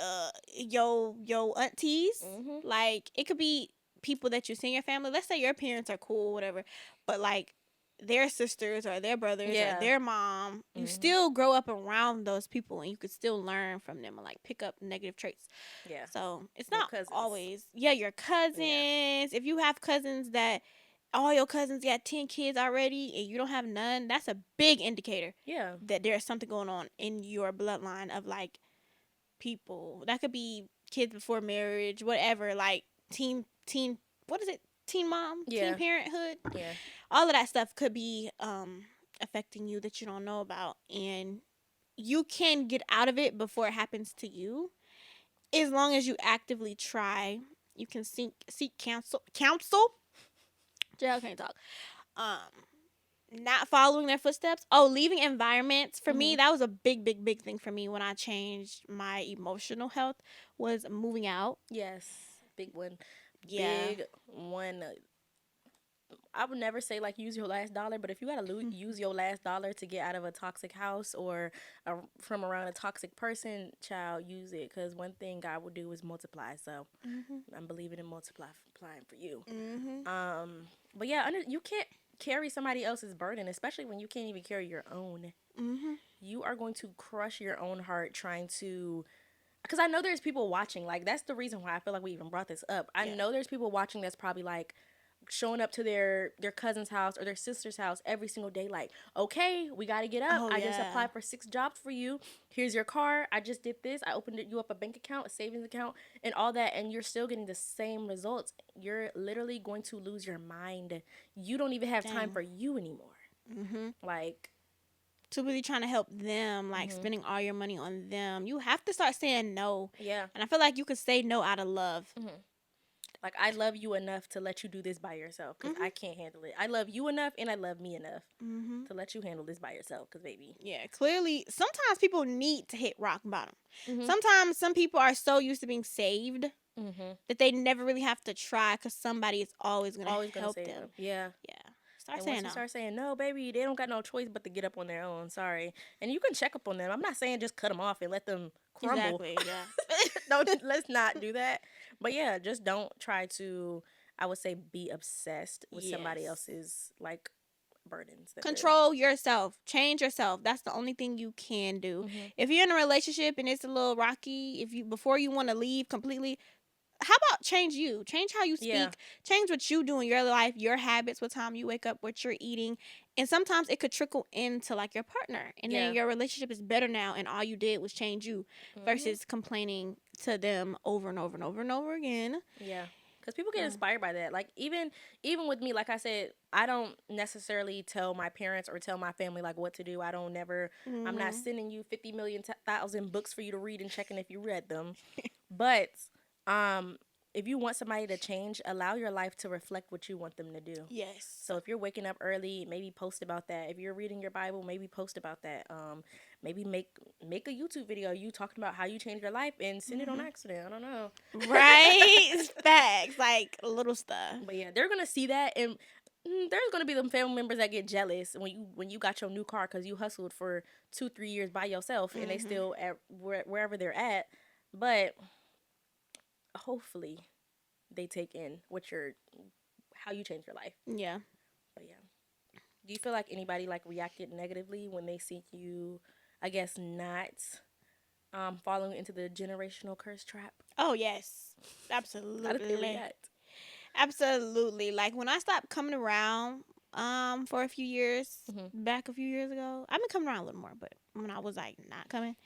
yo aunties. Like, it could be people that you see in your family. Let's say your parents are cool, whatever, but like their sisters or their brothers or their mom, you still grow up around those people and you could still learn from them and like pick up negative traits. Yeah. So it's not always. Yeah, your cousins. Yeah. If you have cousins that all your cousins got 10 kids already and you don't have none, that's a big indicator. Yeah. That there's something going on in your bloodline of like people. That could be kids before marriage, whatever, like teen what is it? Teen mom, teen parenthood. Yeah. All of that stuff could be affecting you that you don't know about, and you can get out of it before it happens to you. As long as you actively try, you can seek counsel. Jail can't talk. Not following their footsteps. Oh, leaving environments. For me, that was a big thing for me when I changed my emotional health, was moving out. Yes. Big one. Yeah. Big one. I would never say like use your last dollar, but if you gotta use your last dollar to get out of a toxic house or from around a toxic person, child, use it. Because one thing God will do is multiply. So I'm believing in multiplying for you. But yeah, you can't carry somebody else's burden, especially when you can't even carry your own. You are going to crush your own heart trying to, because I know there's people watching. Like, that's the reason why I feel like we even brought this up. I know there's people watching that's probably like showing up to their cousin's house or their sister's house every single day, like, okay, we got to get up. I just applied for 6 jobs for you. Here's your car. I just did this. I opened you up a bank account, a savings account, and all that, and you're still getting the same results. You're literally going to lose your mind. You don't even have time for you anymore. Like, too busy trying to help them, like spending all your money on them. You have to start saying no. Yeah. And I feel like you could say no out of love. Like, I love you enough to let you do this by yourself because I can't handle it. I love you enough and I love me enough to let you handle this by yourself because, baby. Yeah, clearly, sometimes people need to hit rock bottom. Sometimes some people are so used to being saved that they never really have to try because somebody is always going to help them. Yeah. Yeah. Start and saying once no. you start saying no, baby, they don't got no choice but to get up on their own. Sorry. And you can check up on them. I'm not saying just cut them off and let them crumble. Exactly, yeah. Let's not do that. But yeah, just don't try to, I would say, be obsessed with somebody else's, like, burdens. Control yourself. Change yourself. That's the only thing you can do. If you're in a relationship and it's a little rocky, before you want to leave completely, how about change you? Change how you speak. Yeah. Change what you do in your life, your habits, what time you wake up, what you're eating. And sometimes it could trickle into like your partner. And then your relationship is better now and all you did was change you versus complaining to them over and over and over and over again. Yeah. Because people get inspired by that. Like, even with me, like I said, I don't necessarily tell my parents or tell my family, like, what to do. I don't never, I'm not sending you 50 million, 1,000 books for you to read and checking if you read them. But if you want somebody to change, allow your life to reflect what you want them to do. Yes. So if you're waking up early, maybe post about that. If you're reading your Bible, maybe post about that. Maybe make a YouTube video you talking about how you changed your life and send it on accident. I don't know. Right? Facts. Like little stuff. But yeah, they're gonna see that, and there's gonna be them family members that get jealous when you got your new car because you hustled for 2-3 years by yourself, and they still at wherever they're at. But hopefully they take in how you change your life. Yeah. But yeah. Do you feel like anybody like reacted negatively when they see you, I guess, not following into the generational curse trap? Oh, yes. How did they Absolutely. react? Absolutely. Like when I stopped coming around for a few years, Mm-hmm. back a few years ago, I've been coming around a little more, but when I was like not coming,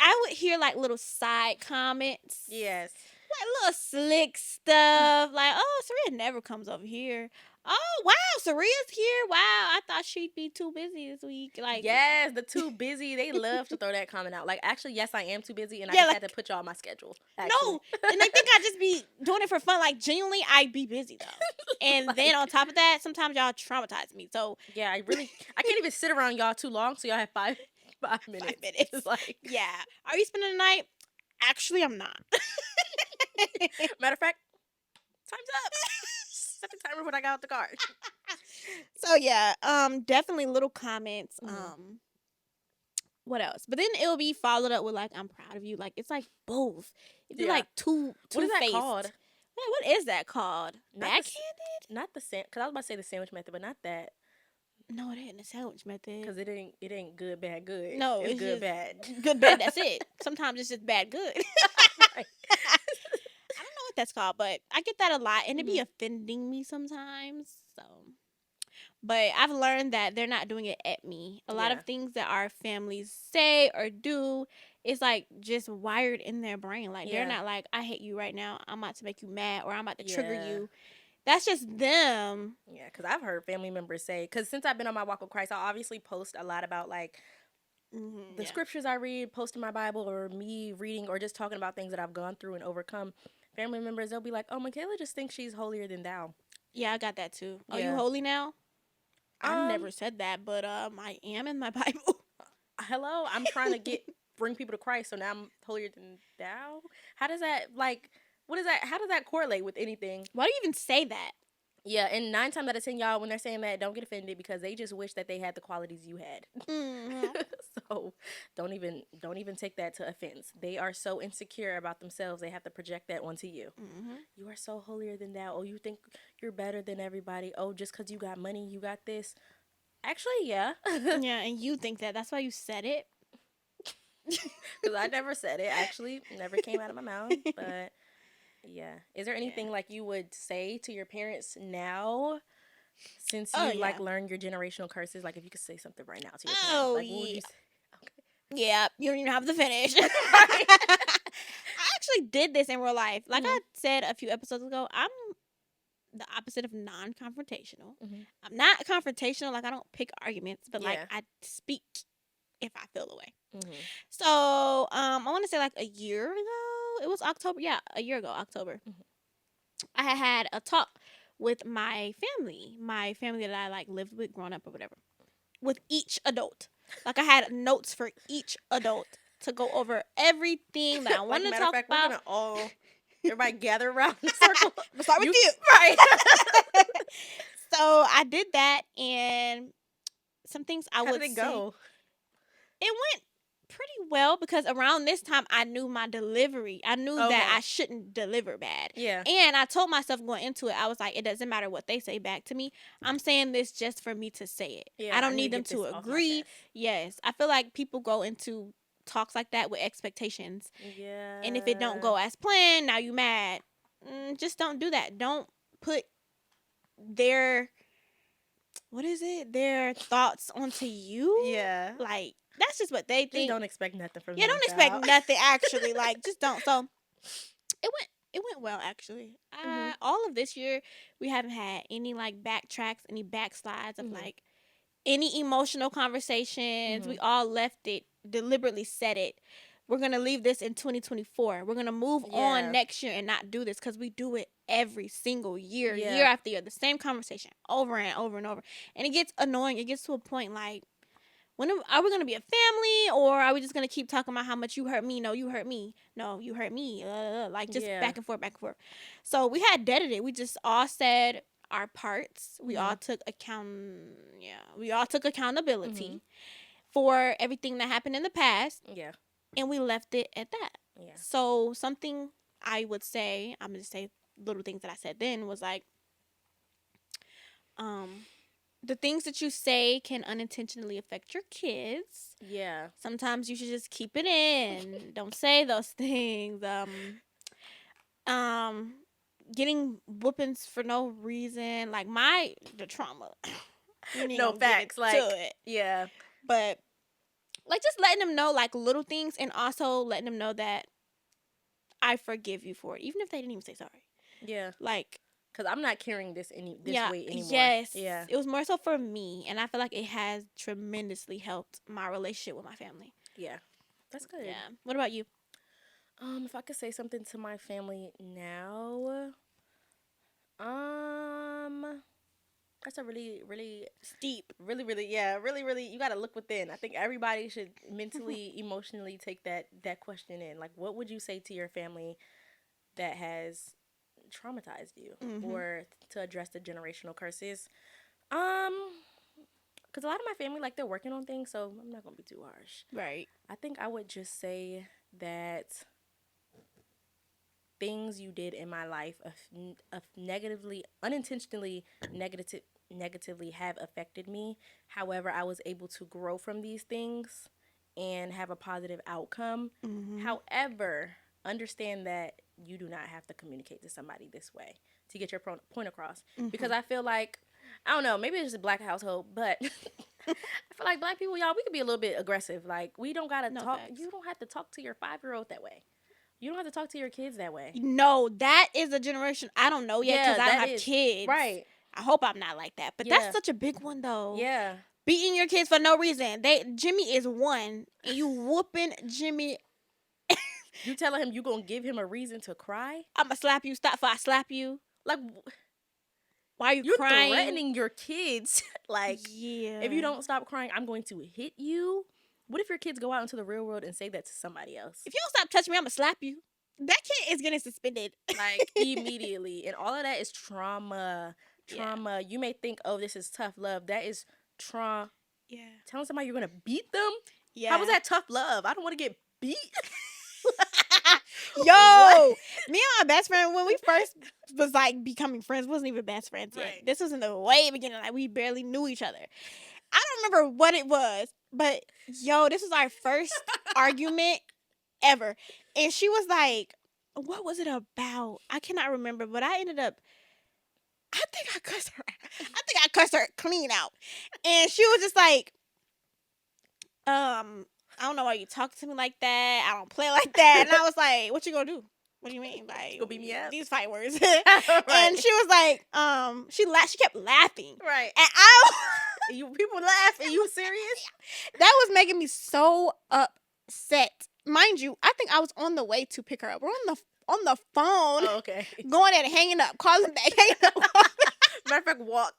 I would hear like little side comments. Yes. Like little slick stuff. Like, oh, Saria never comes over here. Oh, wow, Saria's here. Wow, I thought she'd be too busy this week. Like, Yes, the too busy. They love to throw that comment out. Like, actually, yes, I am too busy, and I yeah, just like, had to put y'all on my schedule. no. Actually. And they think I just be doing it for fun. Like, genuinely, I be busy, though. And Like, then on top of that, sometimes y'all traumatize me. So, yeah, I can't even sit around y'all too long, so y'all have five minutes. 5 minutes. Just like, yeah. Are you spending the night? Actually, I'm not. matter of fact, time's up. Set the timer when I got out the car. So yeah, definitely little comments. Mm-hmm. What else? But then it'll be followed up with like, "I'm proud of you." Like it's like both. It'd be Yeah. like two What is that faced. called? Wait, what is that called? Backhanded? Not the because I was about to say the sandwich method, but not that. No, it ain't the sandwich method. Because it ain't good, bad, good. No, it's good, just bad. Good, bad. That's it. Sometimes it's just bad, good. Right. I don't know what that's called, but I get that a lot, and it be offending me sometimes. So, but I've learned that they're not doing it at me. A lot of things that our families say or do is like just wired in their brain. Like they're not like, I hate you right now. I'm about to make you mad, or I'm about to trigger you. That's just them. Yeah, because I've heard family members say, because since I've been on my walk with Christ, I obviously post a lot about like the scriptures I read, posting my Bible, or me reading, or just talking about things that I've gone through and overcome. Family members, they'll be like, "Oh, Michaela just thinks she's holier than thou." Yeah, I got that too. Yeah. Are you holy now? I never said that, but I am in my Bible. Hello, I'm trying to bring people to Christ, so now I'm holier than thou. How does that what is that? How does that correlate with anything? Why do you even say that? Yeah, and 9 times out of 10, y'all, when they're saying that, don't get offended because they just wish that they had the qualities you had. Mm-hmm. So don't even take that to offense. They are so insecure about themselves, they have to project that onto you. Mm-hmm. You are so holier than thou. Oh, you think you're better than everybody. Oh, just because you got money, you got this. Actually, yeah. Yeah, and you think that. That's why you said it. Because I never said it. Actually, never came out of my mouth. But yeah. Is there anything like you would say to your parents now, since you like learned your generational curses? Like if you could say something right now to your parents, like what would you say? Okay. Yeah, you don't even have to finish. I actually did this in real life. Like I said a few episodes ago, I'm the opposite of non-confrontational. I'm not confrontational. Like I don't pick arguments, but like I speak if I feel the way. So I want to say like a year ago. It was October. Yeah, a year ago, October. I had a talk with my family that I like lived with growing up or whatever, with each adult. Like I had notes for each adult to go over everything that I wanted to talk about. We're gonna all everybody gather around in a circle. We'll start with you. Right. So I did that, and some things I would say. How did it go? It went pretty well because around this time I knew my delivery. I knew that I shouldn't deliver bad. Yeah. And I told myself going into it, I was like, it doesn't matter what they say back to me. I'm saying this just for me to say it. Yeah, I don't need them to agree. Yes. I feel like people go into talks like that with expectations. Yeah. And if it don't go as planned, now you mad. Just don't do that. Don't put their thoughts onto you. Yeah. Like, that's just what they think. Just don't expect nothing from them. Yeah, don't expect nothing, actually. Like, just don't. So, it went well, actually. All of this year, we haven't had any, like, backtracks, any backslides of, like, any emotional conversations. We all left it, deliberately said it. We're going to leave this in 2024. We're going to move on next year and not do this because we do it every single year, year after year. The same conversation over and over and over. And it gets annoying. It gets to a point like, when are we going to be a family, or are we just going to keep talking about how much you hurt me? No, you hurt me. No, you hurt me. Like, just back and forth, back and forth. So we had deaded it. We just all said our parts. We all took we all took accountability for everything that happened in the past. Yeah. and we left it at that. Yeah. So something I would say, I'm going to say little things that I said then was like, the things that you say can unintentionally affect your kids. Yeah. Sometimes you should just keep it in. Don't say those things. Getting whoopings for no reason. Like the trauma. No facts. Like, it. Yeah. But like just letting them know like little things, and also letting them know that I forgive you for it, even if they didn't even say sorry. Yeah. Like, because I'm not carrying this weight anymore. Yes. Yeah. It was more so for me, and I feel like it has tremendously helped my relationship with my family. Yeah. That's good. Yeah. What about you? If I could say something to my family now, that's a really, really steep, really, really, you got to look within. I think everybody should mentally, emotionally take that question in. Like, what would you say to your family that has traumatized you, or to address the generational curses? Because a lot of my family, like, they're working on things, so I'm not going to be too harsh. Right. I think I would just say that things you did in my life of unintentionally negatively have affected me. However, I was able to grow from these things and have a positive outcome. However, understand that you do not have to communicate to somebody this way to get your point across. Because I feel like, I don't know, maybe it's just a black household, but I feel like black people, y'all, we could be a little bit aggressive. Like, we don't gotta talk. Facts. You don't have to talk to your 5-year-old that way. You don't have to talk to your kids that way. No, that is a generation I don't know yet, because I don't have kids. Right. I hope I'm not like that. But that's such a big one, though. Yeah. Beating your kids for no reason. Jimmy is 1, and you whooping Jimmy. You telling him you gonna give him a reason to cry? I'm gonna slap you. Stop before I slap you. Like, why are you crying? You're threatening your kids. Like, if you don't stop crying, I'm going to hit you. What if your kids go out into the real world and say that to somebody else? If you don't stop touching me, I'm gonna slap you. That kid is getting suspended. Like, immediately. And all of that is trauma. Yeah. You may think, oh, this is tough love. That is trauma. Yeah. Telling somebody you're gonna beat them? Yeah. How was that tough love? I don't want to get beat. Yo, what? Me and my best friend, when we first was like becoming friends, wasn't even best friends yet. Right. This was in the way beginning, like we barely knew each other. I don't remember what it was, but yo, this was our first argument ever. And she was like, what was it about? I cannot remember, but I think I cussed her. I think I cussed her clean out. And she was just like, I don't know why you talk to me like that. I don't play like that. And I was like, what you gonna do? What do you mean? Like, you gonna beat me up? These fight words. Right. And she was like, she kept laughing. Right. And people laugh. Are you serious? That was making me so upset. Mind you, I think I was on the way to pick her up. We're on the phone. Oh, okay. Going and hanging up, calling back, hanging up. Matter of fact, walk.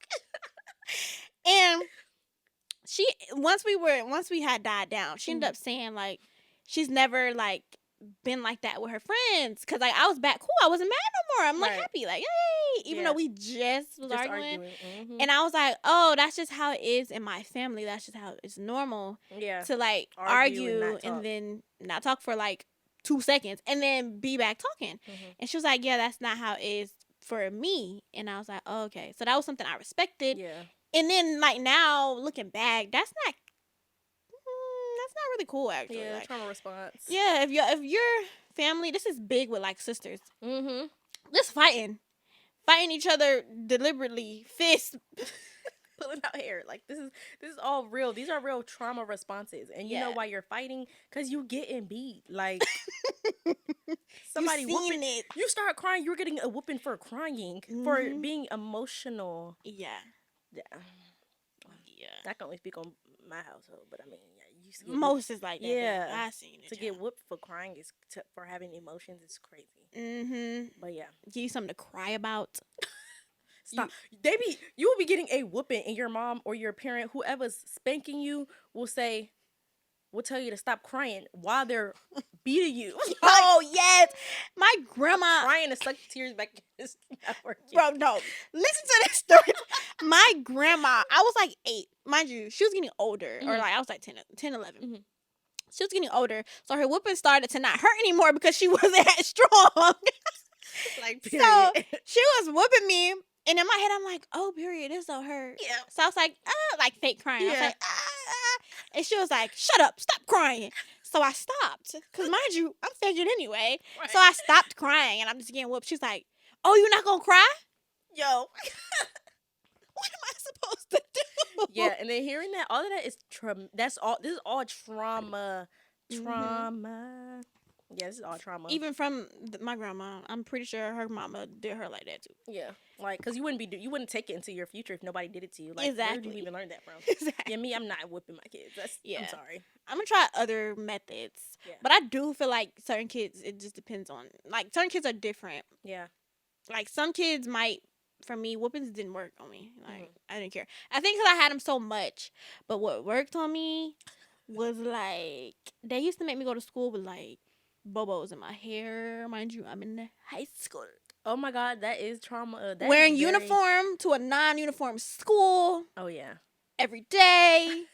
And once we had died down, she ended up saying like she's never like been like that with her friends, because like I was back cool, I wasn't mad no more. I'm like happy, like yay, even though we just arguing. And I was like, oh, that's just how it is in my family. That's just how it's normal. Yeah, to like argue and then not talk for like 2 seconds and then be back talking. And she was like, yeah, that's not how it is for me. And I was like, oh, okay. So that was something I respected. Yeah. And then, like, now, looking back, that's not really cool, actually. Yeah, like, trauma response. Yeah, if your family, this is big with, like, sisters. Just fighting each other deliberately, fists. Pulling out hair. Like, this is all real. These are real trauma responses. And you know why you're fighting? Because you getting beat. Like, somebody whooping it. You start crying, you're getting a whooping for crying, for being emotional. Yeah. Yeah. I can only speak on my household, but I mean, you see most is like that. Yeah, I seen it. To get whooped for crying for having emotions is crazy. But yeah, give you something to cry about. Stop. You will be getting a whooping, and your mom or your parent, whoever's spanking you, will tell you to stop crying while they're beating you. Oh, yes. My grandma. Trying to suck tears back. It's not working. Bro, no. Listen to this story. My grandma, I was like 8. Mind you, she was getting older. Or like, I was like 10, 11. She was getting older, so her whooping started to not hurt anymore because she wasn't as strong. Like, So period. she was whooping me, and in my head, I'm like, "Oh, period, this don't hurt." Yeah. So I was like fake crying. I was Yeah. like, and she was like, "Shut up, stop crying." So I stopped, cause mind you, I'm faking anyway. Right. So I stopped crying, and I'm just getting whooped. She's like, "Oh, you're not gonna cry?" Yo. What am I supposed to do? Yeah, and then hearing that, all of that is that's all. This is all trauma. Trauma. Yeah, this is all trauma. Even from my grandma, I'm pretty sure her mama did her like that too. Yeah, like, cause you wouldn't take it into your future if nobody did it to you. Like, where did you even learn that from? Exactly. Yeah, me, I'm not whipping my kids. I'm sorry. I'm gonna try other methods. Yeah. But I do feel like certain kids, it just depends on, like, certain kids are different. Yeah. Like, some kids might, for me, whoopings didn't work on me. Like, I didn't care. I think because I had them so much. But what worked on me was, like, they used to make me go to school with, like, bobos in my hair. Mind you, I'm in high school. Oh my God, that is trauma. Wearing uniform to a non-uniform school. Oh yeah. Every day.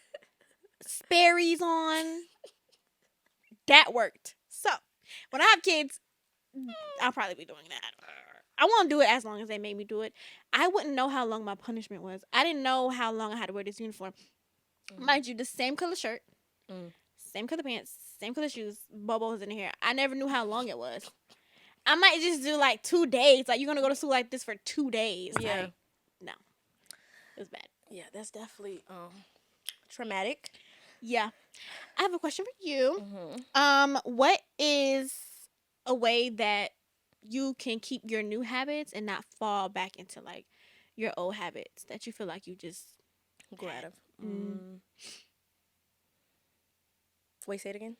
Sperry's on. That worked. So, when I have kids, I'll probably be doing that. I won't do it as long as they make me do it. I wouldn't know how long my punishment was. I didn't know how long I had to wear this uniform. Mind you, the same color shirt, same color pants, same color shoes, bubbles in the hair. I never knew how long it was. I might just do like 2 days. Like, you're going to go to school like this for 2 days. Yeah. Like, no. It was bad. Yeah, that's definitely traumatic. Yeah. I have a question for you. What is a way that you can keep your new habits and not fall back into, like, your old habits that you feel like you just go out of? Wait, say it again.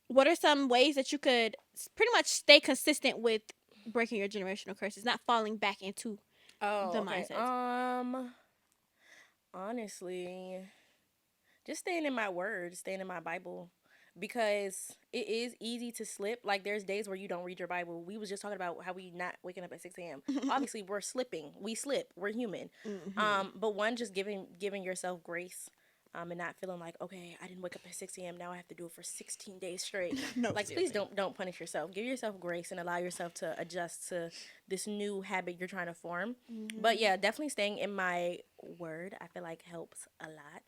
What are some ways that you could pretty much stay consistent with breaking your generational curses, not falling back into the mindset? Honestly, just staying in my word, staying in my Bible, because it is easy to slip. Like, there's days where you don't read your Bible. We was just talking about how we not waking up at 6 a.m. Obviously, we're slipping. We slip. We're human. But one, just giving yourself grace. And not feeling like, okay, I didn't wake up at 6 a.m. Now I have to do it for 16 days straight. No, like, please don't punish yourself. Give yourself grace and allow yourself to adjust to this new habit you're trying to form. But yeah, definitely staying in my word, I feel like helps a lot.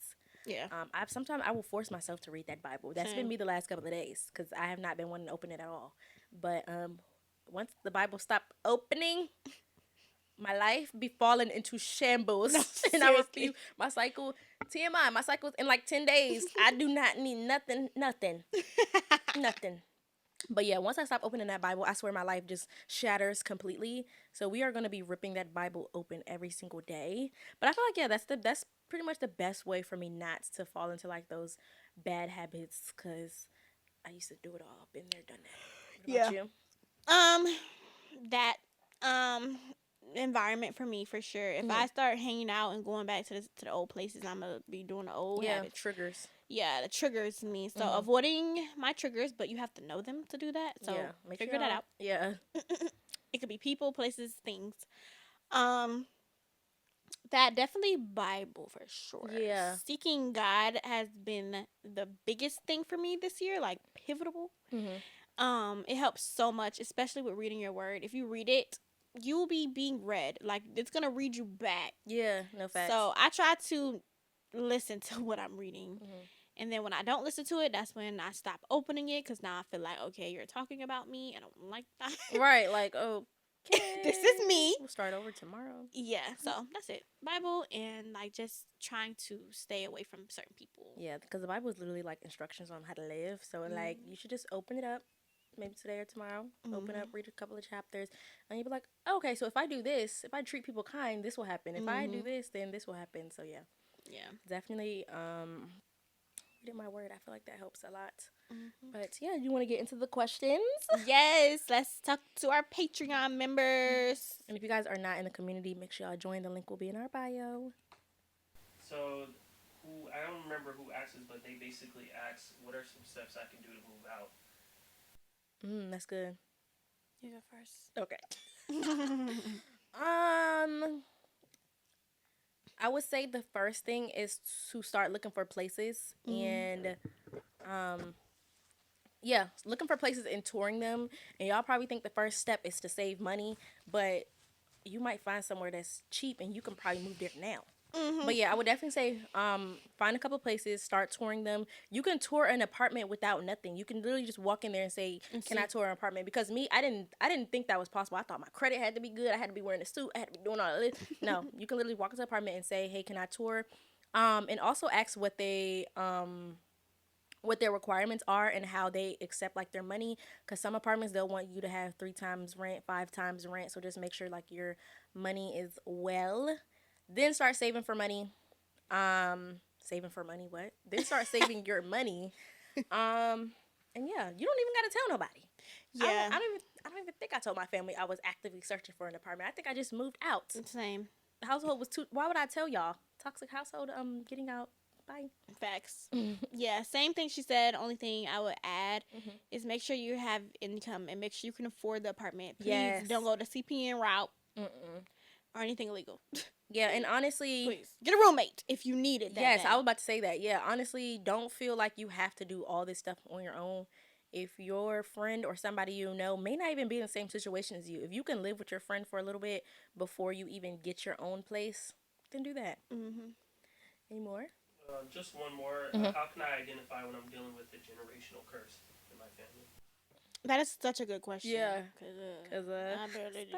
Yeah. Sometimes I will force myself to read that Bible. That's been me the last couple of days because I have not been wanting to open it at all. But once the Bible stopped opening, my life be falling into shambles. And I refuse. My cycle, TMI, my cycle's in like 10 days. I do not need nothing. But yeah, once I stop opening that Bible, I swear my life just shatters completely. So we are going to be ripping that Bible open every single day. But I feel like, yeah, that's pretty much the best way for me not to fall into like those bad habits, because I used to do it all. Been there, done that. What about you? That environment for me, for sure. If I start hanging out and going back to the old places, I'm gonna be doing the old habits. Triggers. Yeah, the triggers me. So avoiding my triggers, but you have to know them to do that. So figure that out. Yeah. It could be people, places, things. That definitely Bible for sure. Yeah. Seeking God has been the biggest thing for me this year, like pivotal. It helps so much, especially with reading your word. If you read it, you will be being read. Like, it's gonna read you back. Yeah, no facts. So I try to listen to what I'm reading. And then when I don't listen to it, that's when I stop opening it, because now I feel like, okay, you're talking about me. I don't like that. Right, like, oh, this is me. We'll start over tomorrow. Yeah, so that's it. Bible, and like just trying to stay away from certain people. Yeah, because the Bible is literally like instructions on how to live. So like, you should just open it up, maybe today or tomorrow. Open up, read a couple of chapters, and you'll be like, oh, okay, so if I do this, if I treat people kind, this will happen. If I do this, then this will happen. So yeah, definitely reading my word. I feel like that helps a lot. But yeah, you want to get into the questions? Yes, let's talk to our Patreon members. And if you guys are not in the community, make sure y'all join. The link will be in our bio. So, I don't remember who asked this, but they basically asked, what are some steps I can do to move out? That's good. You go first. Okay. I would say the first thing is to start looking for places, and Yeah, looking for places and touring them. And y'all probably think the first step is to save money, but you might find somewhere that's cheap and you can probably move there now. But yeah, I would definitely say find a couple places, start touring them. You can tour an apartment without nothing. You can literally just walk in there and say, "Can I tour an apartment?" Because me, I didn't think that was possible. I thought my credit had to be good. I had to be wearing a suit. I had to be doing all of this. No, you can literally walk into an apartment and say, "Hey, can I tour?" And also ask what their requirements are and how they accept like their money, because some apartments they'll want you to have 3 times rent, 5 times rent, so just make sure like your money is well. Then start saving for money. Saving for money, what? Then start saving your money. And yeah, you don't even gotta tell nobody. Yeah. I don't even think I told my family I was actively searching for an apartment. I think I just moved out. Same. The household was too, why would I tell y'all? Toxic household, getting out. Bye. Facts. Yeah, same thing she said. Only thing I would add is make sure you have income and make sure you can afford the apartment. Please Yes. don't go the CPN route or anything illegal. Yeah, and honestly, Please get a roommate if you need it. yes, I was about to say that. Yeah, honestly, don't feel like you have to do all this stuff on your own. If your friend or somebody you know may not even be in the same situation as you, if you can live with your friend for a little bit before you even get your own place, then do that. Any more? Just one more. How can I identify when I'm dealing with a generational curse in my family? That is such a good question. Yeah, because I barely do.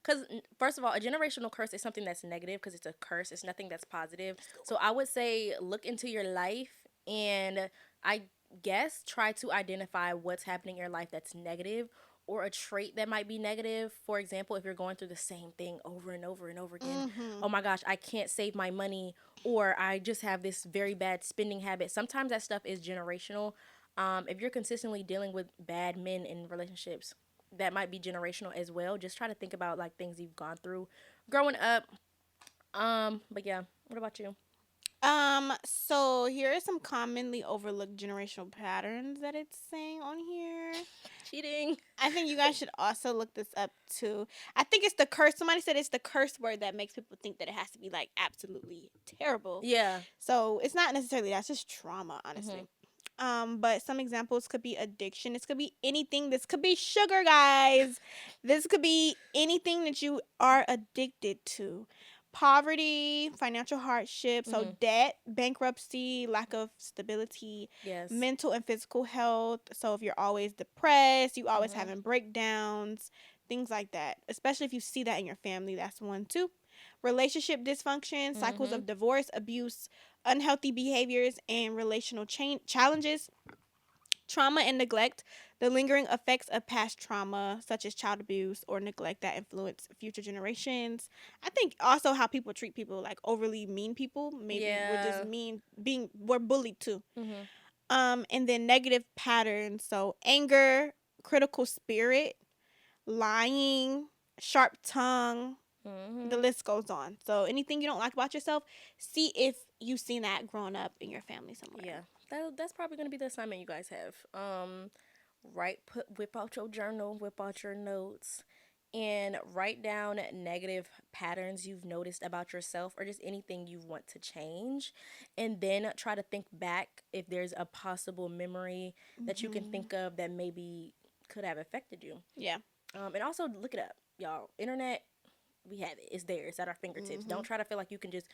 Because first of all, a generational curse is something that's negative because it's a curse. It's nothing that's positive. So I would say look into your life and I guess try to identify what's happening in your life that's negative or a trait that might be negative. For example, if you're going through the same thing over and over and over again, oh my gosh, I can't save my money, or I just have this very bad spending habit. Sometimes that stuff is generational. If you're consistently dealing with bad men in relationships, that might be generational as well. Just try to think about like things you've gone through growing up. But yeah, what about you? So here are some commonly overlooked generational patterns that it's saying on here. Cheating. I think you guys should also look this up too. I think it's the curse. Somebody said it's the curse word that makes people think that it has to be like absolutely terrible. Yeah. So it's not necessarily that. It's just trauma, honestly. But some examples could be addiction. This could be anything. This could be sugar, guys. This could be anything that you are addicted to. Poverty, financial hardship, so debt, bankruptcy, lack of stability, Yes. mental and physical health. So if you're always depressed, you always having breakdowns, things like that. Especially if you see that in your family, that's one too. Relationship dysfunction, cycles of divorce, abuse, unhealthy behaviors, and relational challenges. Trauma and neglect, the lingering effects of past trauma, such as child abuse or neglect that influence future generations. I think also how people treat people, like overly mean people. Maybe we're just mean, we're bullied too. And then negative patterns, so anger, critical spirit, lying, sharp tongue. The list goes on. So anything you don't like about yourself, see if you've seen that growing up in your family somewhere. Yeah, that's probably gonna be the assignment you guys have. Whip out your journal, whip out your notes, and write down negative patterns you've noticed about yourself or just anything you want to change, and then try to think back if there's a possible memory that you can think of that maybe could have affected you. Yeah. And also look it up, y'all. Internet, we have it. It's there. It's at our fingertips. Don't try to feel like you can just,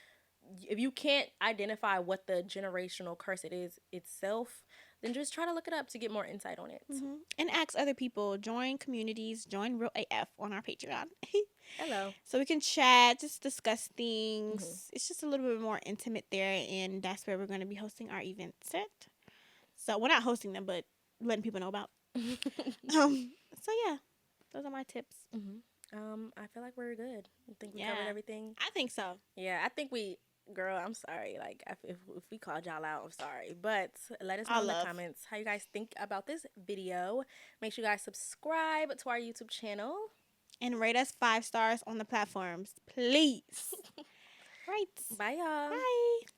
if you can't identify what the generational curse it is itself, then just try to look it up to get more insight on it. And ask other people. Join communities. Join Real AF on our Patreon. Hello. So we can chat, just discuss things. It's just a little bit more intimate there, and that's where we're going to be hosting our events at. So we're not hosting them, but letting people know about. So yeah, those are my tips. I feel like we're good. I think we covered everything. I think so. Yeah, I think we, girl, I'm sorry. Like, if we called y'all out, I'm sorry. But let us know in the comments how you guys think about this video. Make sure you guys subscribe to our YouTube channel. And rate us 5 stars on the platforms, please. Right. Bye, y'all. Bye.